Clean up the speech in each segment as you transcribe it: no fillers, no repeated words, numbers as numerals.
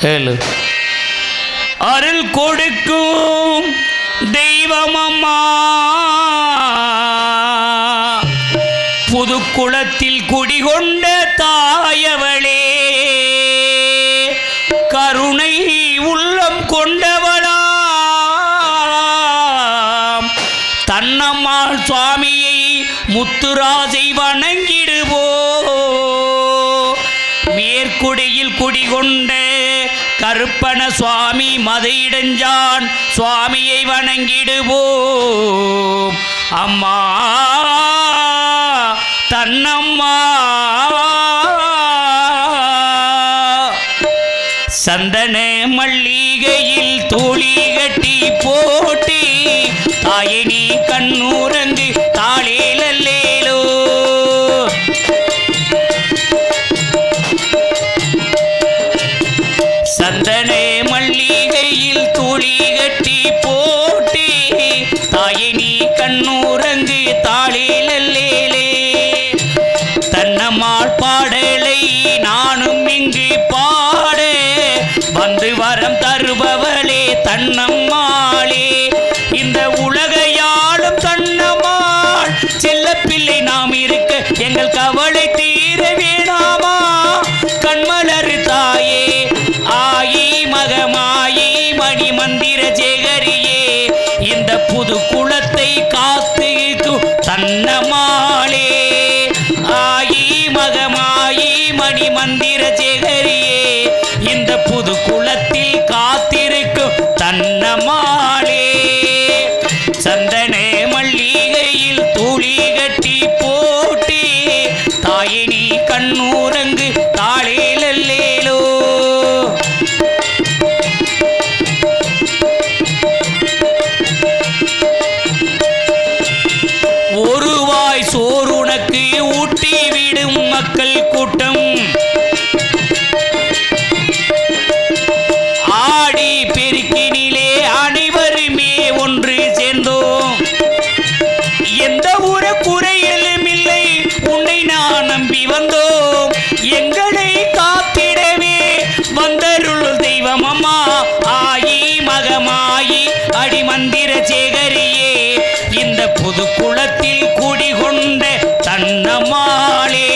ஏழு அருள் கொடுக்கும் தெய்வமம்மா புதுக்குளத்தில் குடிகொண்ட தாயவளே கருணை உள்ளம் கொண்டவளாம் தன்னம்மாள் சுவாமியை முத்துராஜை வணங்கிடுவோ மேற்குடியில் குடிகொண்ட கருப்பண சுவாமி மதையிடஞ்சான் சுவாமியை வணங்கிடுவோம் அம்மா தன்னம்மா சந்தன மல்லிகையில் தூளி கட்டி போட்டி தாயினி கண்ணூரங்கு தாளேலல்லேலோ சந்தன மல்லிகையில் தூளி கட்டி போட்டி தாயினி கண்ணூரங்கு தாளேலல்லேலே தன்னம்மாள் பாடலை நானும் இங்கு பாட வந்து வரம் தருபவளே தன்னம்மாளே இந்த உலகையாளும் தன்னம்மாள் செல்ல பிள்ளை நாம் இருக்க எங்கள் கவலை தீர வேணாமா கண்மலர் தாயே ஆயி மகமாயி மணி மந்திர ஜெகரியே இந்த புது குலத்தை காத்து தன்னம்மாளே ஆயி மகமாயி மணி மந்திர ஜெகரியே இந்த புது குலத்தில் காத்திருக்கும் தன்னம்மாளே சந்தன மல்லிகையில் தூளி கட்டி போட்டி தாயினி கண்ணூரங்கு தாளேலல்லேலோ ஒரு வாய் சோறுனக்கு ஊட்டி விடும் மக்கள் கூட்டம் ஆடி பெருக்கினிலே அனைவருமே ஒன்று சேர்ந்தோம் எந்த ஒரு குறையிலும் இல்லை உன்னை நான் நம்பி வந்தோம் எங்களை காத்திடவே வந்தருள் தெய்வம் அம்மா ஆயி மகமாயி அடிமந்திர சேகரியே இந்த புது குளத்தில் குடிகொண்ட தன்னம்மாளே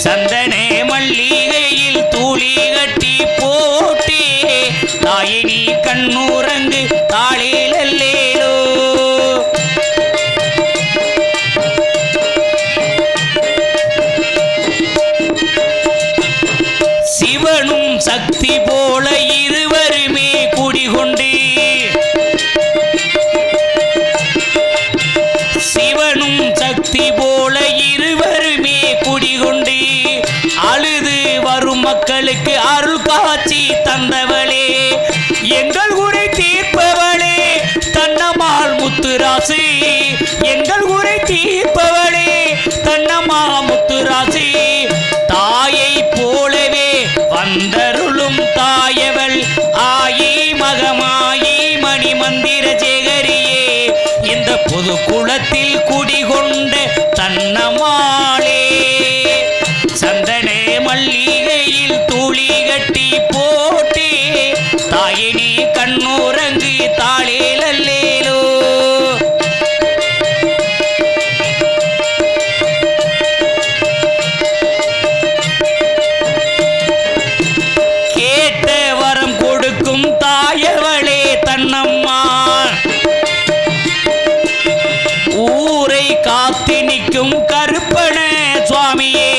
சந்தன மல்லிகையில் தூளி கட்டி போட்டி தாயினி கண்ணூரங்கு தாளேலல்லேலோ சிவனும் சக்தி போல இருவருமே குடிகொண்டு சிவனும் சக்தி போல இருவருமே குடிகொண்டு அழுது வரும் மக்களுக்கு அருள் காட்சி தந்தவளே எங்கள் குறை தீர்ப்பவளே தன்னம்மாள் முத்துராசி எங்கள் குறை தீர்ப்பவளே தன்னம்மா முத்துராசி தாயை போலவே வந்தருளும் தாயவள் ஆயி மகமாயி மணி மந்திர ஜெகரியே இந்த புது குளத்தில் குடிகொண்ட தன்னம்மாளே சந்தன மல்லிகையில் தூளி கட்டி போட்டி தாயினி கண்ணூரங்கு தாளேலல்லேலோ கேட்ட வரம் கொடுக்கும் தாயவளே தன்னம்மா ஊரை காத்து நிற்கும் கருப்பண சுவாமியே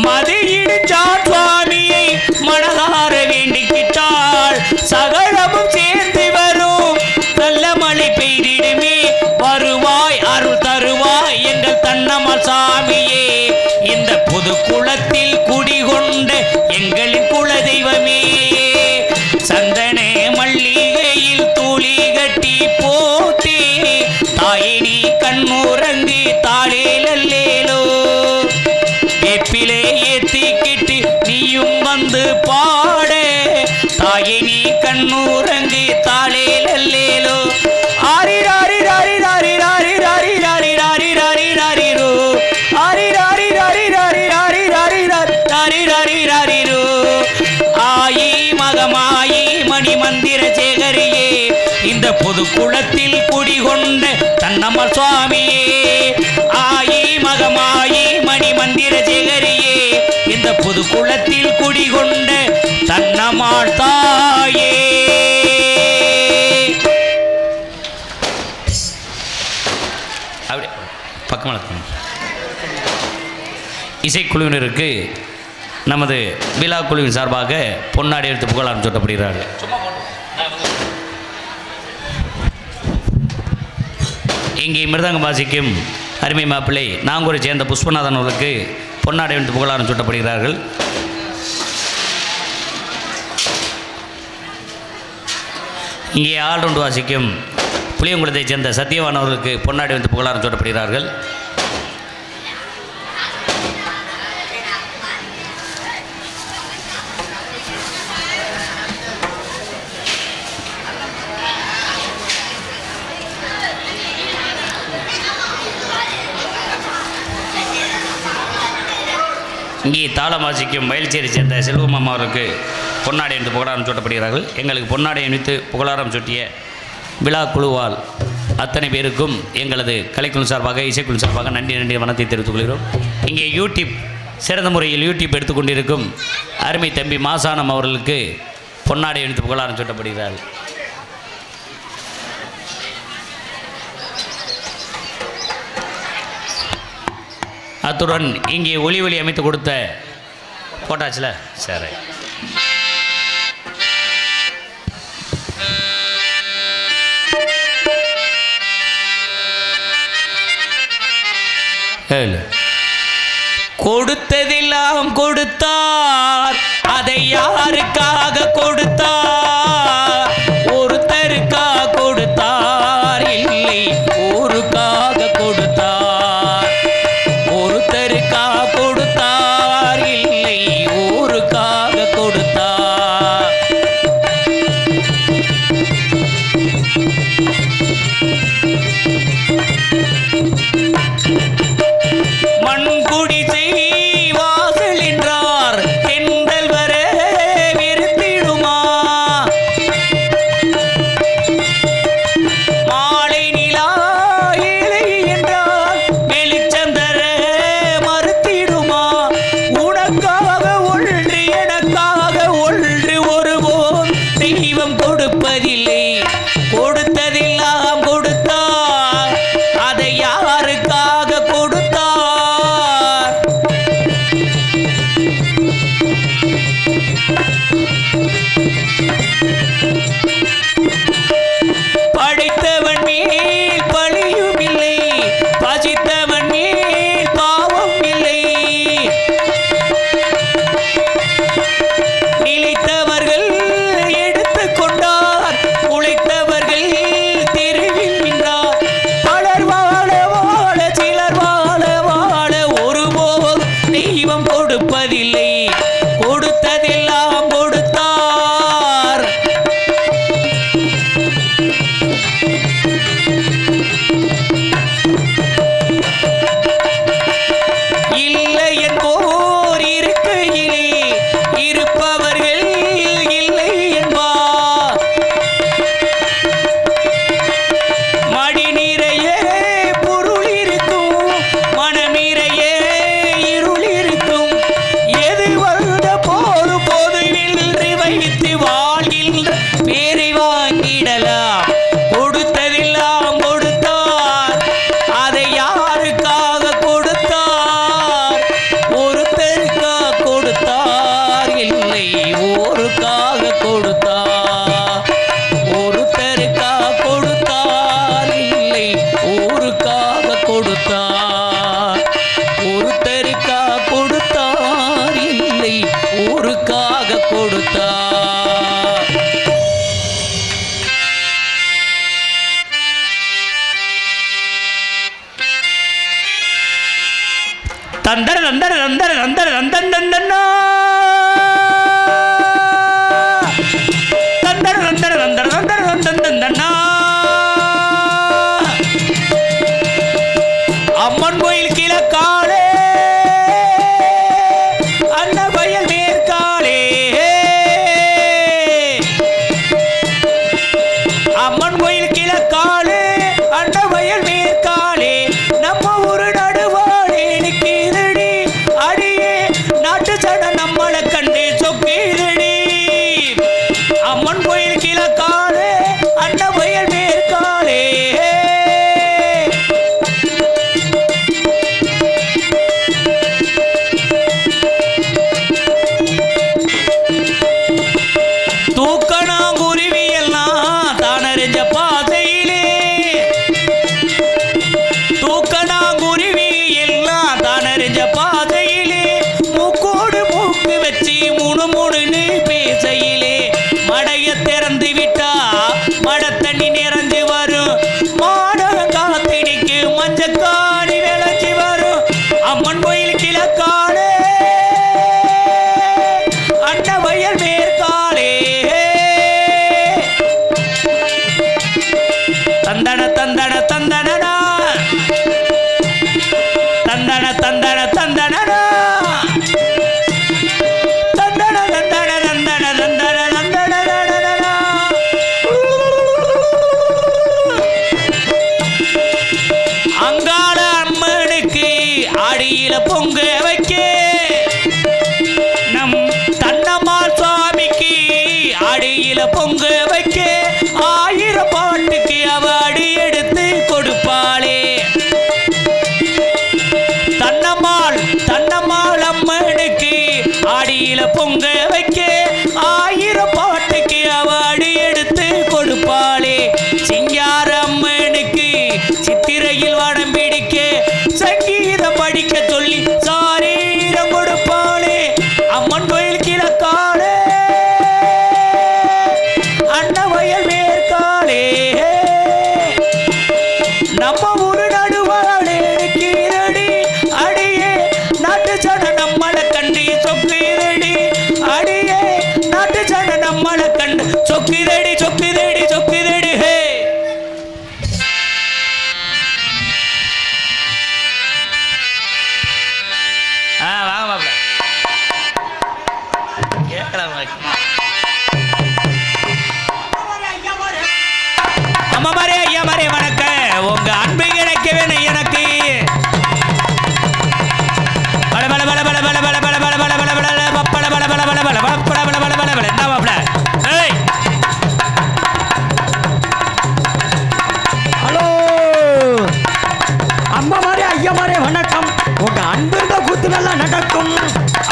மதியிடுச்சான் சுவாமியை மனதார வேண்டிக்கிட்டாள் சகலமும் சேர்ந்து வரும் நல்ல மழை பெய்திடுமே வருவாய் அருள் தருவாய் எங்கள் தன்னம்மாள் சாமியே இந்த புது குளத்தில் குடிகொண்ட எங்களின் குலதெய்வமே சந்தன மல்லிகையில் தூளி கட்டி போட்டி தாயினி கண்ணூரங்கு தாளேலல்லேலோ வேப்பிலே ஏத்திக்கிட்டு நீயும் வந்து பாட தாயினி கண்ணூரங்கு தாளேலல்லேலோ ஆரி ராரி ராரி ராரி ராரி ராரி ராரி ராரி ராரி ராரிரோ ஆரி ராரி ராரி ராரி ராரி ராரி ராரி ராரி ராரி ராரிரோ ஆயி புது குளத்தில் குடிகொண்ட தன்னம்மாள் சுவாமியே, ஆயி மகமாயி மணி மந்திர சேகரியே, இந்த புது குளத்தில் குடிகொண்ட தன்னம்மாள் தாயே. அப்படி பக்கமாக இசைக்குழுவினருக்கு நமது விழா குழுவின் சார்பாக பொன்னாடி எடுத்து புகழாரம் சூட்டப்படுகிறார்கள். இங்கே மிருதங்கம் வாசிக்கும் அருமை மாப்பிள்ளை நாங்கூரை சேர்ந்த புஷ்பநாதன் அவர்களுக்கு பொன்னாடை எடுத்து புகழாரம் சூட்டப்படுகிறார்கள். இங்கே ஆல்ரவுண்டு வாசிக்கும் புளியங்குளத்தைச் சேர்ந்த சத்தியவான் அவர்களுக்கு பொன்னாடை வந்து புகழாரம் சூட்டப்படுகிறார்கள். இங்கே தாளம் வாசிக்கும் மயில்ச்சேரி சேர்ந்த செல்வமாமா அவருக்கு பொன்னாடை என்று புகழாரம் சூட்டப்படுகிறார்கள். எங்களுக்கு பொன்னாடை அணிவித்து புகழாரம் சூட்டிய விழா குழுவால் அத்தனை பேருக்கும் எங்களது கலைக்குழு சார்பாக இசைக்குழு சார்பாக நன்றி வணக்கத்தை தெரிவித்துக் கொள்கிறோம். இங்கே யூடியூப் சிறந்த முறையில் யூடியூப் எடுத்துக்கொண்டிருக்கும் அருமை தம்பி மாசானம் அவர்களுக்கு பொன்னாடை அணிவித்து புகழாரம் சூட்டப்படுகிறார்கள். அத்துடன் இங்கே ஒளி அமைத்து கொடுத்த போட்டாச்சுல சரி. கொடுத்ததெல்லாம் கொடுத்தார், அதை யாருக்காக கொடுத்தார்? ஒருத்தருக்காக கொடுத்தார், இல்லை ஊருக்காக கொடுத்தார். ஒருத்தருக்காக கொடுத்தார், இல்லை ஊருக்காக கொடுத்தார். மண்குடி வாசல் என்றார் தென்றல் வர விருத்திடுமா? மாலை நிலா இலை என்றால் வெளிச்சந்தர மறுத்திடுமா? உனக்காக ஒன்று எனக்காக ஒன்று ஒருவோம் தெய்வம் கொடுப்பதில்லை. கொடுத்ததெல்லாம் கொடுத்தார், அதை யாருக்காக கொடுத்தார்? படைத்தவன் மேல் பழியும் இல்லை, பசித்தவன் மேல் பாவம் இல்லை. நிலைத்தவர்கள் எடுத்துக் கொண்டார், உழைத்தவர்கள் தெருவில் நின்றார். பலர் வாழ வாழ சிலர் வாழ வாழ ஒருபோதும் தெய்வம் கொடுப்பதில்லை. கொடுத்ததெல்லாம் கொடுத்தார். இல்லை என்போர் இருக்கையிலே இருப்பவர்கள் இல்லை என்பார். மடி நிறைய பொருள் இருக்கும், மனம் நிறைய இருள் இருக்கும். எது வந்த போது பொதுவில் வைத்து வாழ்கின்ற பேரை வாங்கிடலாம். கொடுத்ததெல்லாம் கொடுத்தார், அதை யாருக்காக கொடுத்தார்? ஒருத்தருக்காக கொடுத்தார், இல்லை ஊருக்காக கொடுத்தார். ஒருத்தருக்காக கொடுத்தார், இல்லை ஊருக்காக கொடுத்தார். ஒருத்தருக்காக கொடுத்தார், இல்லை ஊருக்காக கொடுத்தார். தந்தர தந்தர தந்தர தந்தர தந்தன் தந்தன்னா தந்தர தந்தர தந்தர தந்தர தந்தன் தந்தன்னா. அம்மன் கோயில் கிழக்காலே, அன்னவயல் மேற்காலே. அம்மன் கோயில் கையில பொங்க வைக்க 1000 பாட்டுக்கு அவார்டு எடுத்து கொடுப்பாளே சிங்கார அம்மனுக்கு சித்திரையில் வாடம் பிடிக்க சங்கீதம் படிக்க சொல்லி சாரீரம் கொடுப்பாளே அம்மன் கோயில் கிழக்காலே அன்னவயல் மேற்காலே நம்ம ஊரு நடுவாளே கீழடி அடியே நாட்டு சன நம்மளை கண்டு சொக்குதடி அடியே நாட்டு சன நம்மளை கண்டு சொக்குதடி சொக்குதடி சொக்குதடி ஹே வாங்க மாப்பிள்ள கேட்கலாம் அம்மா மாரே ஐயா மாரே வணக்கம் உங்க அன்பு கிடைக்க வேணும் எனக்கு பல பல பல பல பல பல பல பல பல பல பல பப்பட பல பல பல பல பப்பட பல பல பல பல என்ன மாப்பிள்ள ஏய் ஹலோ அம்மா மாரே ஐயா மாரே வணக்கம் உங்க அன்பு இருந்த கூத்து நல்லா நடக்கும்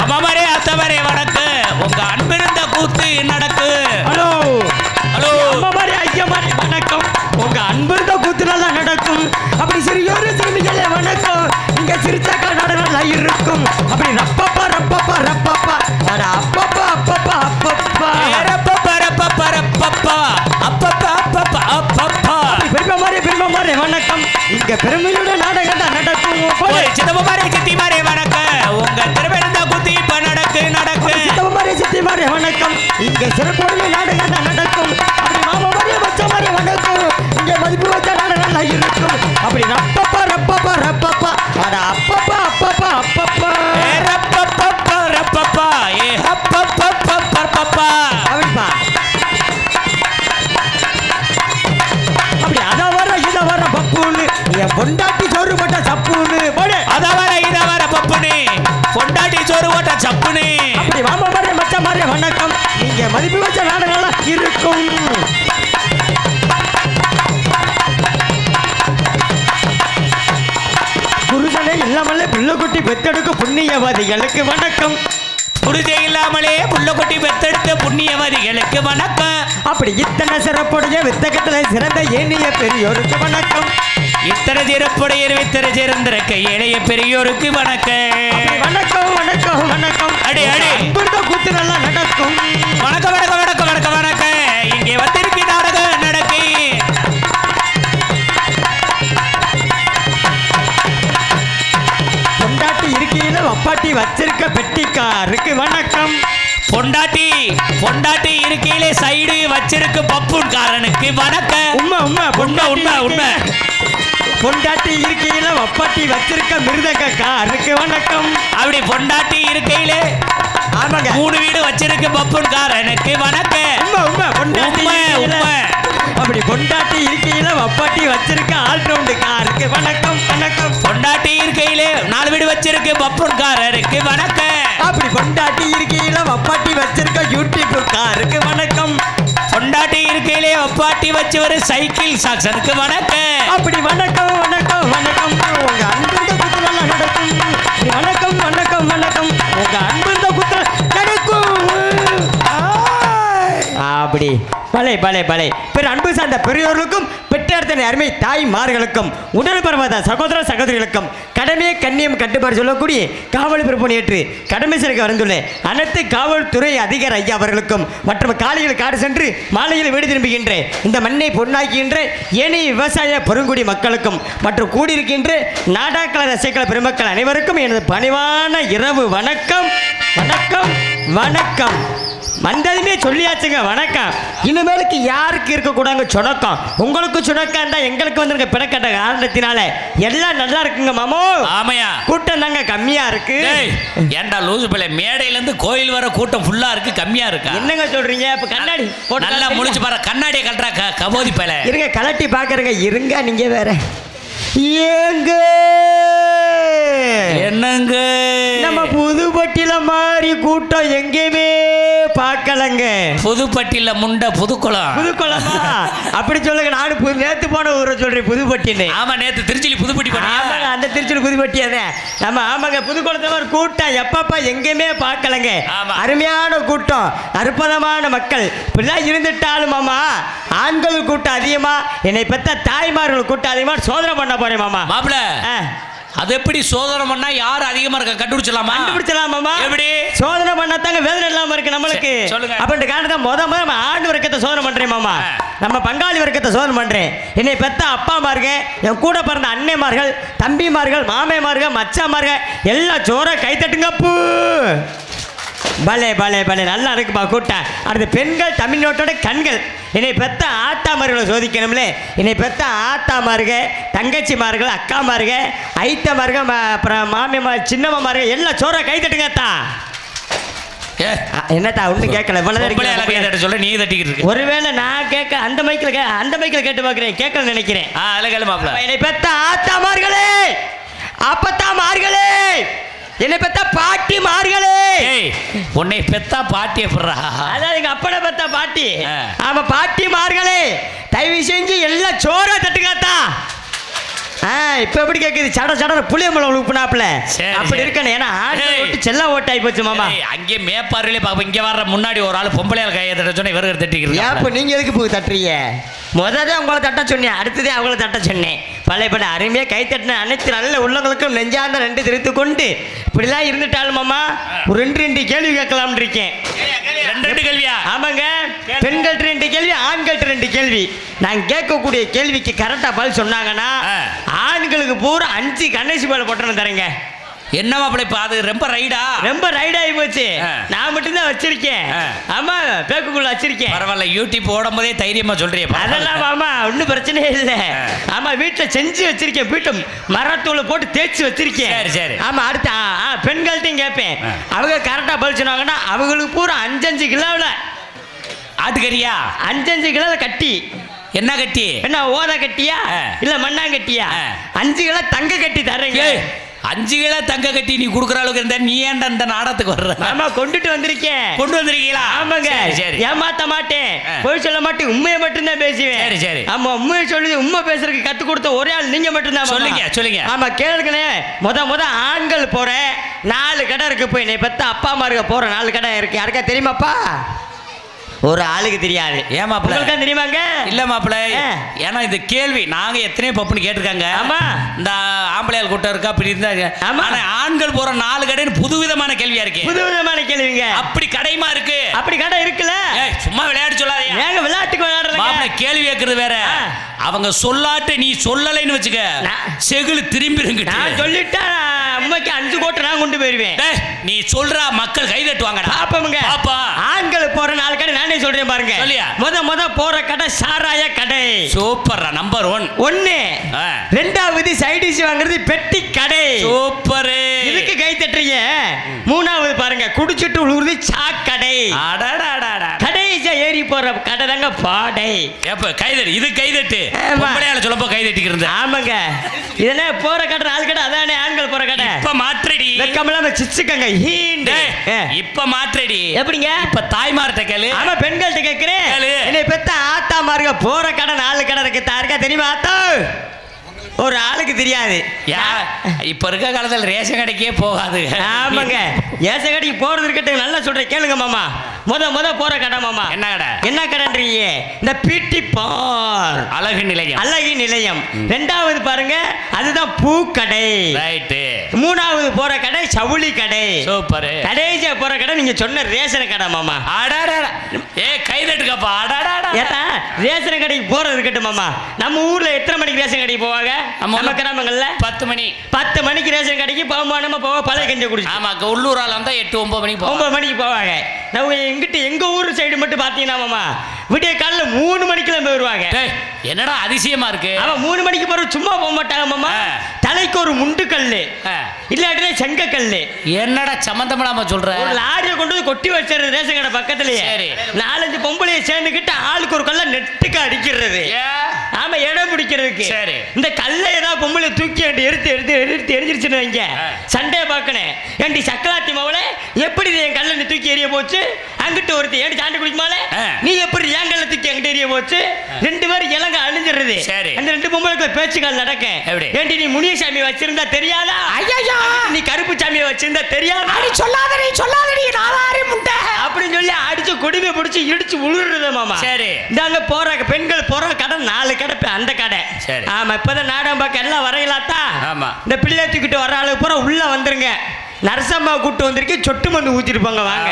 அம்மா மாரே அத்தை மாரே வணக்கம் உங்க அன்பு இருந்த கூத்து நடக்கு ஹலோ ஹலோ அம்மா மாரே ஐயா மாரே வணக்கம் உங்க அன்பு இருந்த கூத்து நல்லா நடக்கும் அப்படி சிறியோரு சிறுமிகளே வணக்கம் இங்க சிரிச்சாக்கா நடனா இருக்கும் அப்படி ரப்பப்பா ரப்பப்பா ரப்பப்பா அட அப்பப்பா அப்பப்பா அப்பப்பா ரப்பப்பா ரப்பப்பா ரப்பப்பா அப்பப்பா அப்பப்பா அப்பப்பா பெருமை மாறே வணக்கம் இங்க பெருமையோட நாடகம் தான் நடக்கும் சித்தப்பா மாரே சித்தி மாரே வணக்கம் உங்க திரும்ப குத்தி இப்ப நடக்கு நடக்கு சித்தப்பா மாரே சித்தி மாரே வணக்கம் இங்க சிறப்பான நாடகம் தான் நடக்கும் அப்படி மாமா மாரே மச்சா மாரே வணக்கம் இங்க மதிப்பு வச்ச நாடகம் தான் இருக்கும் அப்படி ரப்பப்பா ரப்பப்பா ரப்பப்பா அட அப்பப்பா அப்பப்பா அப்பப்பா ரப்பப்பா ரப்பப்பா ஏ ஹப்பப்பா பப்பப்பா அப்படிப்பா அப்படி அத வர பப்புன்னு என் பொண்டாட்டி சோறு போட்ட சப்புன்னு போடு அத வர பப்புனு பொண்டாட்டி சோறு போட்ட சப்புனு அப்படி மாமா மாரே மச்சா மாரே வணக்கம் நீங்க மதிப்பு வச்ச நாடகம் இருக்கும் புருஷனே இல்லாமலே பிள்ளைக்குட்டி பெத்தெடுக்க புண்ணியவாதிகளுக்கு வணக்கம் புரிதே இல்லாமலே புள்ளக்குட்டி பெத்தெடுத்த புண்ணியவாதிகளுக்கு வணக்கம் அப்படி இத்தனை சிறப்புடைய வித்தகத்துல சிறந்த ஏனைய பெரியோருக்கு வணக்கம் இத்தனை சிறப்புடைய வித்தனை சிறந்திருக்க ஏழைய பெரியோருக்கு வணக்கம் வணக்கம் வணக்கம் வணக்கம் அடி அடி அன்புள்ள கூத்து நல்லா நடக்கும் வணக்கம் வணக்கம் வணக்கம் வணக்கம் வணக்கம் இங்கே வந்திருக்கு நாடகம் நடக்கு பொண்டாட்டி இருக்கையில வப்பாட்டி வச்சிருக்க பெட்டிக்காருக்கு வணக்கம் பொண்டாட்டி இருக்கையிலே சைடு வச்சிருக்கு பப்புன்காரனுக்கு வணக்கம் உண்மை உண்மை உண்மை உண்மை உண்மை பொண்டாட்டி இருக்கையில வப்பாட்டி வச்சிருக்க மிருதக்காருக்கு வணக்கம் அப்படி பொண்டாட்டி இருக்கையிலே ஆமாங்க 3 வீடு வச்சிருக்கு பப்புன்காரனுக்கு வணக்கம் உண்மை உண்மை பொண்டாட்டி உண்மை உண்மை அப்படி பொண்டாட்டி இருக்கையில வப்பாட்டி வச்சிருக்க ஆல்ரவுண்டு காருக்கு வணக்கம் வணக்கம் பொண்டாட்டி இருக்கையிலே 4 வீடு வச்சிருக்கு பப்புன்காரருக்கு வணக்கம் அப்படி பொண்டாட்டி இருக்கையில வப்பாட்டி வச்சிருக்க யூடியூப் காருக்கு வணக்கம் பொண்டாட்டி இருக்கையிலே வப்பாட்டி வச்சு ஒரு சைக்கிள் சாக்சனுக்கு வணக்கம் அப்படி வணக்கம் வணக்கம் வணக்கம் உங்க அன்பிருந்த குத்து நல்லா நடக்கும் வணக்கம் வணக்கம் வணக்கம் உங்க அன்பிருந்த குத்து நடக்கும் அப்படி பலே பலே பலே பிற அன்பு சார்ந்த பெரியோர்களுக்கும் பெற்றார்த்தனை அருமை தாய்மார்களுக்கும் உடல் பருவத சகோதர சகோதரிகளுக்கும் கடமையை கண்ணியம் கட்டுப்பாடு சொல்லக்கூடிய காவல் பொறுப்பு ஏற்று கடமை சிறைக்கு வந்துள்ள அனைத்து காவல்துறை அதிகாரி ஐயா அவர்களுக்கும் மற்றும் காலையில் காடு சென்று மாலையில் வீடு திரும்புகின்ற இந்த மண்ணை பொன்னாக்குகின்ற ஏனைய விவசாய பெருங்குடி மக்களுக்கும் மற்றும் கூடியிருக்கின்ற நாடாக்கள ரசிகல பெருமக்கள் அனைவருக்கும் எனது பணிவான இரவு வணக்கம் வணக்கம் வணக்கம் வந்ததுமே சொல்லியாச்சுங்க வணக்கம் இனிமேலுக்கு யாருக்கு இருக்கக்கூடாங்க சுணக்கம் உங்களுக்கு சுணக்கம்டா எங்களுக்கு வந்துருங்க பிணக்கட்ட காரணத்தினால எல்லாம் நல்லா இருக்குங்க மாமோ ஆமையா கூட்டம் தாங்க கம்மியா இருக்கு ஏன்டா லூசு பிள்ளை மேடையில இருந்து கோயில் வர கூட்டம் ஃபுல்லா இருக்கு கம்மியா இருக்கா என்னங்க சொல்றீங்க இப்ப கண்ணாடி நல்லா முடிச்சு பாரு கண்ணாடியை கட்டுறா கபோதி பிள்ளை இருங்க கலட்டி பாக்குறங்க இருங்க நீங்க வேற ஏங்க என்ன என்னங்க நம்ம புதுப்பட்டியில மாதிரி கூட்டம் எங்கேயுமே பார்க்கலங்க. புதுப்பட்டியில முண்டை புதுக்குளம். புதுக்குளமா? அப்படி சொல்லுங்க. நானும் நேத்து போன ஊரை சொல்றேன் புதுப்பட்டின்னு. ஆமா, நேத்து திருச்சியில் புதுப்பட்டி போனேன். ஆமாங்க, அந்த திருச்சியில் புதுப்பட்டி அதான். நம்ம ஆமாங்க, புதுக்குளத்துல ஒரு கூட்டம் எப்பப்பா எங்கேயுமே பார்க்கலங்க. அருமையான கூட்டம், அற்புதமான மக்கள். இப்படிலாம் இருந்துட்டாலும் மாமா, ஆண்கள் கூட்டம் அதிகமா, என்னை பெற்ற தாய்மார்கள் கூட்டம் அதிகமா சோதனை பண்ண போறேன் மாமா. மாப்பிள, அது எப்படி சோதனை பண்ணா யார் அதிகமா இருக்க கண்டுபிடிச்சலாமா? எப்படி சோதனை பண்ணாதாங்க வேதனை இல்லாம இருக்கு நம்மளுக்கு. சொல்லுங்க. அப்படின்ற காரணம் நம்ம ஆண்டு வர்க்கத்தை சோதனை பண்றேன் மாமா. நம்ம பங்காளி வர்க்கத்தை சோதனை பண்றேன். என்னை பெத்த அப்பாமாருங்க, என் கூட பிறந்த அன்னைமார்கள், தம்பிமார்கள், மாமைமார்கள், மச்சாமார்கள் எல்லாம் ஜோர கைத்தட்டுங்கப்பு. பலே பலே பலே, நல்லா இருக்குப்பா கூட்டம். அடுத்து பெண்கள் தமிழ்நாட்டோட கண்கள். என்னை பெற்ற ஆத்தாமார்களை சோதிக்கணும்ல. என்னை பெற்ற ஆத்தாமாருக, தங்கச்சிமார்கள், அக்காமாருக, ஐத்தமாருக, அப்புறம் மாமியமார், சின்னம்மாருக எல்லாம் சோற கை தட்டுங்கத்தா. என்னத்தா ஒன்றும் கேட்கல. சொல்ல நீ தட்டிக்கிட்டு இருக்கு. ஒருவேளை நான் கேட்க அந்த மைக்கில் கேட்டு பார்க்குறேன், கேட்கல நினைக்கிறேன். என்னை பெற்ற ஆத்தாமார்களே, அப்பத்தாமார்களே, என்னை பெத்தா பாட்டி மார்களே. உன்னை பெத்தா பாட்டி எப்படா? அதான் எங்க அப்பனை பெத்தா பாட்டி. ஆமா, பாட்டி மார்களே, தயவு செஞ்சு எல்லாம் சோற தட்டுக்காத்தா. இப்ப எப்படி கேக்குது? சட புளியம்பளம் உழுப்புனாப்ல அப்படி இருக்கணும். ஏன்னா ஓட்டு செல்ல ஓட்டாய் போச்சு மாமா. அங்கே மேப்பார்களே பாப்பா, இங்க வர்ற முன்னாடி ஒரு ஆள் பொம்பளையால் கையை தட்ட சொன்னா இவரு தட்டிக்கிறீங்க. அப்ப நீங்க எதுக்கு போய் தட்டுறீங்க? முதல்ல உங்களை தட்ட சொன்னேன், அடுத்ததே அவங்கள தட்ட சொன்னேன். பழைய பட அருமையாக கை தட்டின அனைத்து நல்ல உள்ளங்களுக்கும் நெஞ்சார்ந்த நன்றி தெரிவித்து கொண்டு இப்படிலாம் இருந்துட்டாலும் மாமா ஒரு ரெண்டு கேள்வி கேட்கலாம்னு இருக்கேன். ரெண்டு கேள்வியா? ஆமாங்க, பெண்கள்ட்ட 2 கேள்வி, ஆண்கள்ட்ட 2 கேள்வி. நான் கேட்கக்கூடிய கேள்விக்கு கரெக்டா பதில் சொன்னாங்கன்னா ஆண்களுக்கு பூரா 5 கணேசி மேல போட்டணும் தரேங்க. என்னமா பிள்ளை, அது ரொம்ப ரைட் ஆகி போச்சு. நான் மட்டும்தான் வச்சிருக்கேன். ஆமா, பேக்குக்குள்ள வச்சிருக்கேன். பரவாயில்ல, யூடியூப் ஓடும் போதே தைரியமா சொல்றீங்க. அதெல்லாம் ஆமா, ஒன்றும் பிரச்சனையே இல்லை. ஆமா, வீட்டில் செஞ்சு வச்சிருக்கேன். வீட்டு மரத்தூளை போட்டு தேய்ச்சி வச்சிருக்கேன். சரி. ஆமா, அடுத்து பெண்கள்ட்டையும் கேட்பேன். அவங்க கரெக்டா பதில் சொன்னாங்கன்னா அவங்களுக்கு பூரா 5 கிலோவில் ஆட்டுக்கறியா? 5 கிலோவில் கட்டி. என்ன கட்டி? என்ன ஓத கட்டியா இல்ல மண்ணாங்கட்டியா? 5 கிலோ தங்க கட்டி தர்றீங்க. 5 கிலோ தங்க கட்டி நீ குடுக்குற அளவுக்கு இருந்தா நீ ஏன்டா இந்த நாடத்துக்கு வர்ற? ஆமா, கொண்டு வந்திருக்கீங்களா? ஆமாங்க. சரி, ஏமாத்த மாட்டேன், போய் சொல்ல மாட்டேன், உண்மையை மட்டும்தான் பேசுவேன். சரி. ஆமா, உண்மையை சொல்லி உண்மை பேசுறதுக்கு கத்து கொடுத்த ஒரே ஆள் நீங்க மட்டும்தான். சொல்லுங்க. ஆமா, கேளுங்களே. முத ஆண்கள் போற 4 கடை இருக்கு. போய் நீ பெத்த அப்பா அம்மா போற 4 கடை இருக்கு. யாருக்கா தெரியுமாப்பா? ஒரு ஆளுக்கு தெரியாது. ஏன் மாப்பிள்ள தெரியுமாங்க? இல்ல மாப்பிள்ள, ஏன்னா இந்த கேள்வி நாங்க எத்தனையோ பப்புன்னு கேட்டிருக்காங்க. ஆமா, இந்த ஆம்பளையால் கூட்டம் இருக்கா அப்படி இருந்தா. ஆனா ஆண்கள் போற 4 கடைன்னு புதுவிதமான கேள்வியா இருக்கு. புதுவிதமான கேள்விங்க. அப்படி கடைமா இருக்கு? அப்படி கடை இருக்குல்ல. சும்மா விளையாட்டு சொல்லாதீங்க. ஏங்க விளையாட்டுக்கு விளையாடுறீங்க? கேள்வி கேட்கறது வேற. அவங்க சொல்லாட்டு நீ சொல்லலைன்னு வச்சுக்க, செகுலு திரும்பிருங்க. நான் சொல்லிட்டா அம்மைக்கு 5 கோட்டை நான் கொண்டு போயிருவேன். நீ சொல்ற மக்கள் கை தட்டுவாங்க. பாப்பமுங்க. பாப்பா, ஆண்கள் போற 4 கடை நானே சொல்றேன் பாருங்க. முத போற கடை சாராய கடை. Super, number 1. ரெண்டாவது சைடிஷ் வாங்குறது பெட்டி கடை. சூப்பர், இதுக்கு கை தட்டுறீங்க. மூணாவது பாருங்க, குடிச்சிட்டு உழுவுறது சாக்கடை. கடைசியா ஏறி போற கடை தாங்க பாடை. எப்ப கைதட்டு? இது கைதட்டு சொல்லப்போ கைதட்டிக்கிறது. ஆமாங்க, இதெல்லாம் போற கடை 4 கடை அதானே ஆண்கள் போற கடை. இப்ப மாற்றடி, வெக்கமெல்லாம் சிச்சுக்கங்க. இப்ப மாற்றடி. எப்படிங்க? இப்ப தாய்மார்ட்ட கேளு. ஆமா, பெண்கள்ட்ட கேட்கிறேன். என்னை பெத்த ஆத்தாமாருங்க போற கடை 4 கடை இருக்கு. தாருக்கா தெரியுமா? ஆத்தா ஒரு ஆளுக்கு தெரியாது. இப்ப இருக்க காலத்தில் ரேஷன் கடைக்கே போகாது. ஆமாங்க, ரேஷன் கடைக்கு போறது இருக்கட்டும், நல்லா சொல்றேன் கேளுங்க மாமா. முத போற கடை மாமா. என்ன கடைன்றீங்க? இந்த பிடி பார் அழகு நிலையம். ரெண்டாவது பாருங்க, அதுதான் பூக்கடை. மூணாவது போற கடை சவுளி கடை. சூப்பர். கடைசியா போற கடை நீங்க சொன்ன ரேஷன் கடை மாமா. கைதட்டுக்கப்பா. ஏட்டா ரேஷன் கடைக்கு போறது இருக்கட்டும் மாமா. நம்ம ஊர்ல எத்தனை மணிக்கு ரேஷன் கடைக்கு போவாங்க? நம்ம கிராமங்கள்ல 10 மணிக்கு ரேஷன் கடைக்கு போக பழைய கஞ்சி குடிச்சு. ஆமா, உள்ளூரால இருந்தா 8-9 மணிக்கு போவாங்க. நம்ம எங்கிட்ட எங்க ஊர் சைடு மட்டும் பாத்தீங்கன்னா மாமா விடிய காலைல 3 மணிக்கெல்லாம் போயிருவாங்க. என்னடா அதிசயமா இருக்கு. அவன் 3 மணிக்கு போற சும்மா போக மாட்டாங்க மாமா. தலைக்கு ஒரு முண்டு கல்லு, இல்லாட்டினா செங்கக்கல். என்னடா சம்மந்தமில்லாம சொல்ற? ஒரு லாரியை கொண்டு வந்து கொட்டி வச்சிருது ரேஷன் கடை பக்கத்துலயே. சரி. 4-5 பொம்பளையை சேர்ந்துக்கிட்டு ஆளுக்கு ஒரு கல்ல நெட்டுக்கு அடிக்கிறது. ஆமா, இடம் பிடிக்கிறதுக்கு. சரி. இந்த கல்லை ஏதாவது பொம்பளை தூக்கி எரிஞ்சிருச்சுன்னு வைங்க, சண்டையை பார்க்கணும். ஏன்டி சக்கலாத்தி மவளே, எப்படி என் கல்ல நீ தூக்கி எரிய போச்சு? அங்கிட்டு ஒருத்தி ஏடி சாண்டி குடிக்குமாலே, நீ எப்படி என் கல்ல தூக்கி அங்கிட்டு எரிய போச்சு? 2 பேரும் இலங்க அழிஞ்சிடுறது. அந்த 2 பொம்பளைக்கு பேச்சுக்கள் நடக்க. ஏன்டி நீ முனியசாமி வச்சிருந்தா தெரியாதா? ஐயா, நீ கருப்பு சாமியை வச்சிருந்தா தெரியாதா? சொல்லாதடி நாலாரி முட்டை அப்படின்னு சொல்லி அடிச்சு கொடுமை பிடிச்சி இடிச்சு உழுறது மாமா. சரி, இந்தாங்க போற பெண்கள் போற கடை 4 கடை அந்த கடை. சரி. ஆமா, இப்பதான் நாடகம் பார்க்க எல்லாம் வரையலாத்தா. ஆமா, இந்த பிள்ளை தூக்கிட்டு வர ஆளுக்கு பூரா உள்ள வந்துருங்க. நரசம்மா கூட்டு வந்திருக்கேன், சொட்டு மருந்து ஊத்திருப்பாங்க. வாங்க.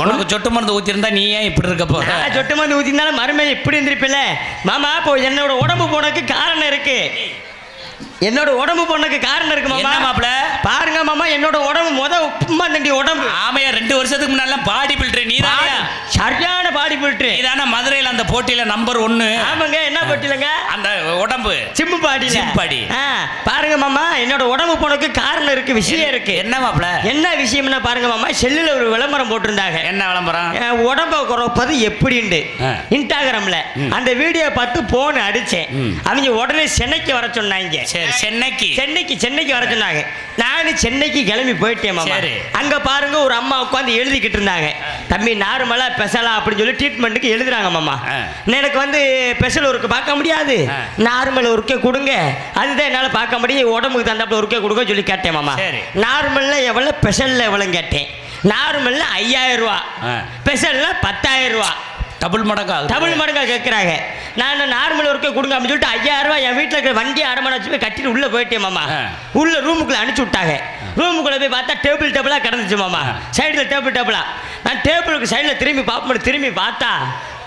உனக்கு சொட்டு மருந்து ஊத்திருந்தா நீ ஏன் இப்படி இருக்க போற? சொட்டு மருந்து ஊத்திருந்தாலும் மறுமையை இப்படி இருந்திருப்பில்ல மாமா. இப்போ என்னோட உடம்பு போனதுக்கு காரணம் இருக்கு. என்னோட உடம்பு போனதுக்கு காரணம் இருக்கு மாமா. மாப்ள பாருங்க மாமா, என்னோட உடம்பு உப்புமா தண்டி உடம்பு. ஆமையா, 2 வருஷத்துக்கு முன்னால பாடி பில்டர் நீ தான். சரியான பாடி பில்டர் இதான மதுரையில் அந்த போட்டியில நம்பர் 1. ஆமாங்க. என்ன போட்டியிலங்க? அந்த உடம்பு சிம்பு பாடி. சிம்பாடி. பாருங்க மாமா, என்னோட உடம்பு போனதுக்கு காரணம் இருக்கு, விஷயம் இருக்கு. என்ன மாப்ள? என்ன விஷயம்னா பாருங்க மாமா, செல்லுல ஒரு விளம்பரம் போட்டிருந்தாங்க. என்ன விளம்பரம்? உடம்பை குறைப்பது எப்படின்னு இன்ஸ்டாகிராம்ல. அந்த வீடியோ பார்த்து போன் அடிச்சேன். அவங்க உடனே சென்னைக்கு வர சொன்னாங்க. சென்னைக்கு வர சொன்னாங்க. நானும் சென்னைக்கு கிளம்பி போயிட்டேன் மாமா. அங்க பாருங்க ஒரு அம்மா உட்காந்து எழுதிக்கிட்டு இருந்தாங்க. தம்பி நார்மலா பெசலா அப்படின்னு சொல்லி ட்ரீட்மெண்ட்டுக்கு எழுதுறாங்க மாமா. எனக்கு வந்து பெசல் ஒர்க்கு பார்க்க முடியாது, நார்மல் ஒர்க்கே கொடுங்க, அதுதான் என்னால பார்க்க முடியும், உடம்புக்கு தந்தாப்புல ஒர்க்கே கொடுங்க சொல்லி கேட்டேன் மாமா. நார்மல்ல எவ்வளவு, பெசல்ல எவ்வளவு கேட்டேன். நார்மல்ல 5000 ரூபா, பெசல்ல 10000 ரூபா. டபுள் மடங்கா கேட்குறாங்க. நான் நார்மல் ஒர்க்கே கொடுங்க அப்படின்னு சொல்லிட்டு 5000 ரூபா என் வீட்டில் இருக்கிற வண்டியை அடமான வச்சு போய் கட்டிட்டு உள்ளே போயிட்டேன் மாமா. உள்ள ரூமுக்குள்ளே அனுப்பிச்சு விட்டாங்க. ரூமுக்குள்ளே போய் பார்த்தா டேபிளாக கிடந்துச்சு மாமா. சைடில் டேபிளா. நான் டேபிளுக்கு சைடில் திரும்பி பார்த்தா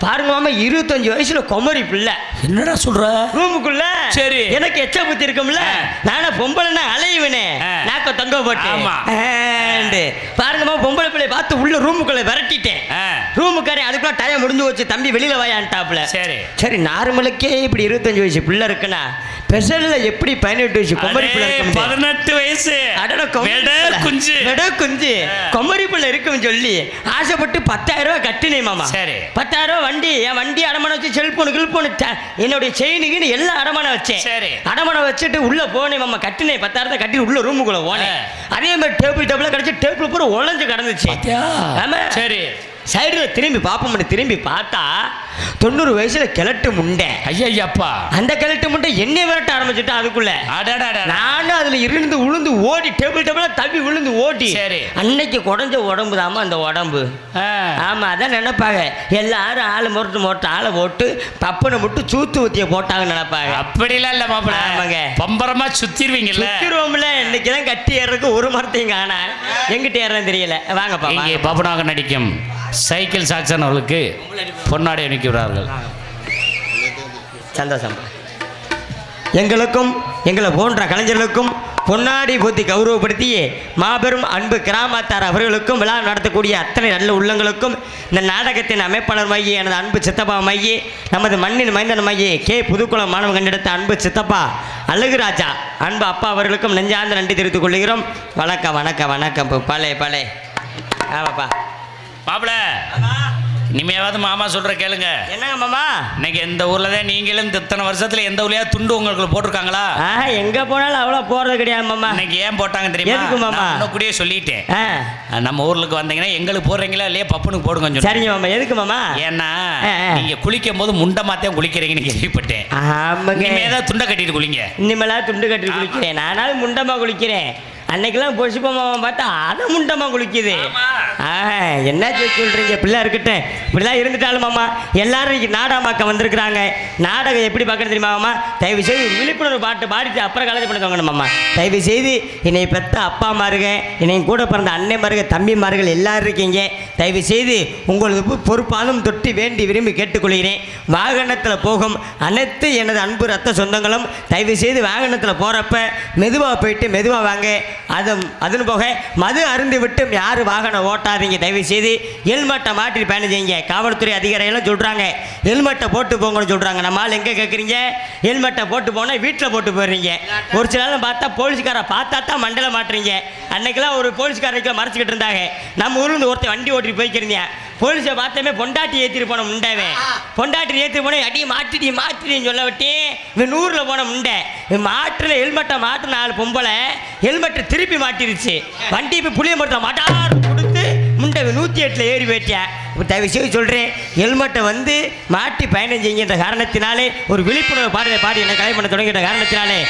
பாருங்க மாமா, 25 வயசுல குமரி பிள்ளை. என்னடா சொல்ற? ரூமுக்குள்ள. சரி, எனக்கு எச்ச புத்தி இருக்கும்ல, நானே பொம்பளைன்னா அலையுவனே, நாக்க தொங்க போட்டேன். பாருங்க மாமா, பொம்பளை பிள்ளை பார்த்து உள்ள ரூமுக்குள்ள விரட்டிட்டேன். ரூமுக்காரே அதுக்குள்ள டைம் முடிஞ்சு வச்சு, தம்பி வெளியில வாயான்ட்டாப்ல. சரி, நார்மலுக்கே இப்படி 25 வயசு பிள்ளை இருக்குன்னா பெசல்ல எப்படி 18 வயசு குமரி பிள்ளை இருக்கும்? 18 வயசு குஞ்சு குமரி பிள்ளை இருக்குன்னு சொல்லி ஆசைப்பட்டு 10000 ரூபாய் கட்டினேன் மாமா. சரி, 10000 ரூபாய் என் வண்டி அடமான வச்சு, செல்போனு என்னுடைய செயினுக்கு எல்லாம் அடமான வச்சேன். அடமான வச்சுட்டு உள்ள போனேன் மாமா. கட்டினேன் 10000 கட்டி உள்ள ரூமுக்குள்ள போனேன். அதே மாதிரி டேபிள் கிடைச்சி டேபிள் பூரா உழைஞ்சு கிடந்துச்சு. ஆமா. சரி, சைடில் திரும்பி பார்த்தா 90 வயசுல கிழட்டு முண்டை. ஐயப்பா, அந்த கிழட்டு முண்டை என்னை விரட்ட ஆரம்பிச்சுட்டா. அதுக்குள்ள நானும் அதுல இருந்து உளுந்து ஓடி, டேபிளா தப்பி விழுந்து ஓடி. அன்னைக்கு குறைஞ்ச உடம்பு தாமா அந்த உடம்பு. ஆமா, அதான் நினைப்பாங்க எல்லாரும் ஆளு முரட்டு ஆளை போட்டு பப்பனை மட்டும் சூத்து ஊத்திய போட்டாங்கன்னு நினைப்பாங்க. அப்படிலாம் இல்ல மாப்பிள்ள. ஆமாங்க, பம்பரமா சுத்திருவோம்ல. இன்னைக்குதான் கட்டி ஏறதுக்கு ஒரு மரத்தையும் காணா, எங்கிட்ட ஏறன்னு தெரியல. வாங்கப்பா. பப்பனாக நடிக்கும் சைக்கிள் சாக்சன் அவர்களுக்கு பொன்னாடை அணிக்கிறார்கள். சந்தோஷம். எங்களுக்கும் எங்களை போன்ற கலைஞர்களுக்கும் பொன்னாடி பூத்தி கௌரவப்படுத்தியே மாபெரும் அன்பு கிராமத்தார் அவர்களுக்கும் விழா நடத்தக்கூடிய அத்தனை நல்ல உள்ளங்களுக்கும் இந்த நாடகத்தின் அமைப்பாளர் மையே எனது அன்பு சித்தப்பா மையே, நமது மண்ணின் மைந்தன் மையே கே புதுக்குளம் மாணவன் கண்டெடுத்த அன்பு சித்தப்பா அழகுராஜா அன்பு அப்பா அவர்களுக்கும் நெஞ்சார்ந்த நன்றி தெரிவித்துக் கொள்கிறோம். வணக்கம். பலே ஆமாப்பா. மாப்பிள்ள, இனிமையாவது மாமா சொல்ற கேளுங்க. என்னங்க மாமா? இன்னைக்கு எந்த ஊர்ல தான் நீங்களும் இத்தனை வருஷத்துல எந்த ஊர்லயா துண்டு உங்களுக்கு போட்டிருக்காங்களா? எங்க போனாலும் அவ்வளவு போறது கிடையாது மாமா. இன்னைக்கு ஏன் போட்டாங்க தெரியுமா? எதுக்கு மாமா? நான் கூடயே சொல்லிட்டேன். நம்ம ஊருக்கு வந்தீங்கன்னா எங்களுக்கு போடுறீங்களா இல்லையா பப்புனுக்கு போடுங்க. சரிங்க மாமா. எதுக்கு மாமா? ஏன்னா நீங்க குளிக்கும் போது முண்டமாத்தான் குளிக்கிறீங்கன்னு கேள்விப்பட்டேன். ஆமாங்க. இனிமேதான் துண்டை கட்டிட்டு குளிங்க. இனிமேலாம் துண்டு கட்டிட்டு குளிக்கிறேன். நானாலும் முண்டமா குளிக்கிறேன். அன்னைக்கெல்லாம் பொசுப்பமாவை பார்த்தா அதை முண்டமா குளிக்குது. என்ன சொல்றீங்க? பிள்ளை இருக்கட்டும், இப்படிலாம் இருந்துட்டாலும் மாமா எல்லாரும் இன்னைக்கு நாடகம் பார்க்க வந்திருக்கிறாங்க. நாடகம் எப்படி பார்க்கணும் தெரியுமா மாமா? தயவு செய்து விழிப்புணர்வு பாட்டு பாடிட்டு அப்புறம் கலந்து பண்ணி மாமா. தயவு செய்து என்னை பெற்ற அப்பா மாருங்க, என்னை கூட பிறந்த அன்னை மாருங்க, தம்பி மார்கள் எல்லாரும் இருக்கீங்க. தயவு செய்து உங்களுக்கு பொறுப்பாலும் தொட்டு வேண்டி விரும்பி கேட்டுக்கொள்கிறேன். வாகனத்தில் போகும் அனைத்து எனது அன்பு ரத்த சொந்தங்களும் தயவு செய்து வாகனத்தில் போகிறப்ப மெதுவாக போயிட்டு மெதுவாக வாங்க. அதுன்னு போக மது அருந்து விட்டு யாரும் வாகனம் ஓட்டாதீங்க. தயவு செய்து ஹெல்மெட்டை மாற்றி பயணம் செய்யுங்க. காவல்துறை அதிகாரிகளும் சொல்கிறாங்க ஹெல்மெட்டை போட்டு போங்கன்னு சொல்கிறாங்க. நம்மளால் எங்கே கேட்குறீங்க? ஹெல்மெட்டை போட்டு போனால் வீட்டில் போட்டு போயிடுறீங்க. ஒரு சில நாள் பார்த்தா போலீஸ்காரை பார்த்தா தான் மண்டல மாட்டுறீங்க. அன்னைக்கெல்லாம் ஒரு போலீஸ்காரருக்கு மறைச்சிக்கிட்டு இருந்தாங்க. நம்ம ஊர்லேருந்து ஒருத்தர் வண்டி ஓட்டி போய்க்கிறீங்க. போலீஸை பார்த்தமே பொண்டாட்டி ஏற்றிட்டு போன முண்டாவே. பொண்டாட்டி ஏற்றி போன அடி மாற்றின்னு சொல்ல விட்டு இவன் 100ல் போன முண்டை. இவன் மாற்றில் ஹெல்மெட்டை மாற்று 4 பொம்பளை ஹெல்மெட்டை திருப்பி மாட்டிருச்சு. வண்டி இப்போ புளிய மரத்தை மாட்டார் கொடுத்து முண்டை 108ல் ஏறி போயிட்டேன். இப்போ தயவு செய்து சொல்கிறேன் ஹெல்மெட்டை மாட்டி பயணம் செய்கின்ற காரணத்தினாலே ஒரு விழிப்புணர்வு பாடி என்னை கலை பண்ண தொடங்கிட்ட காரணத்தினாலே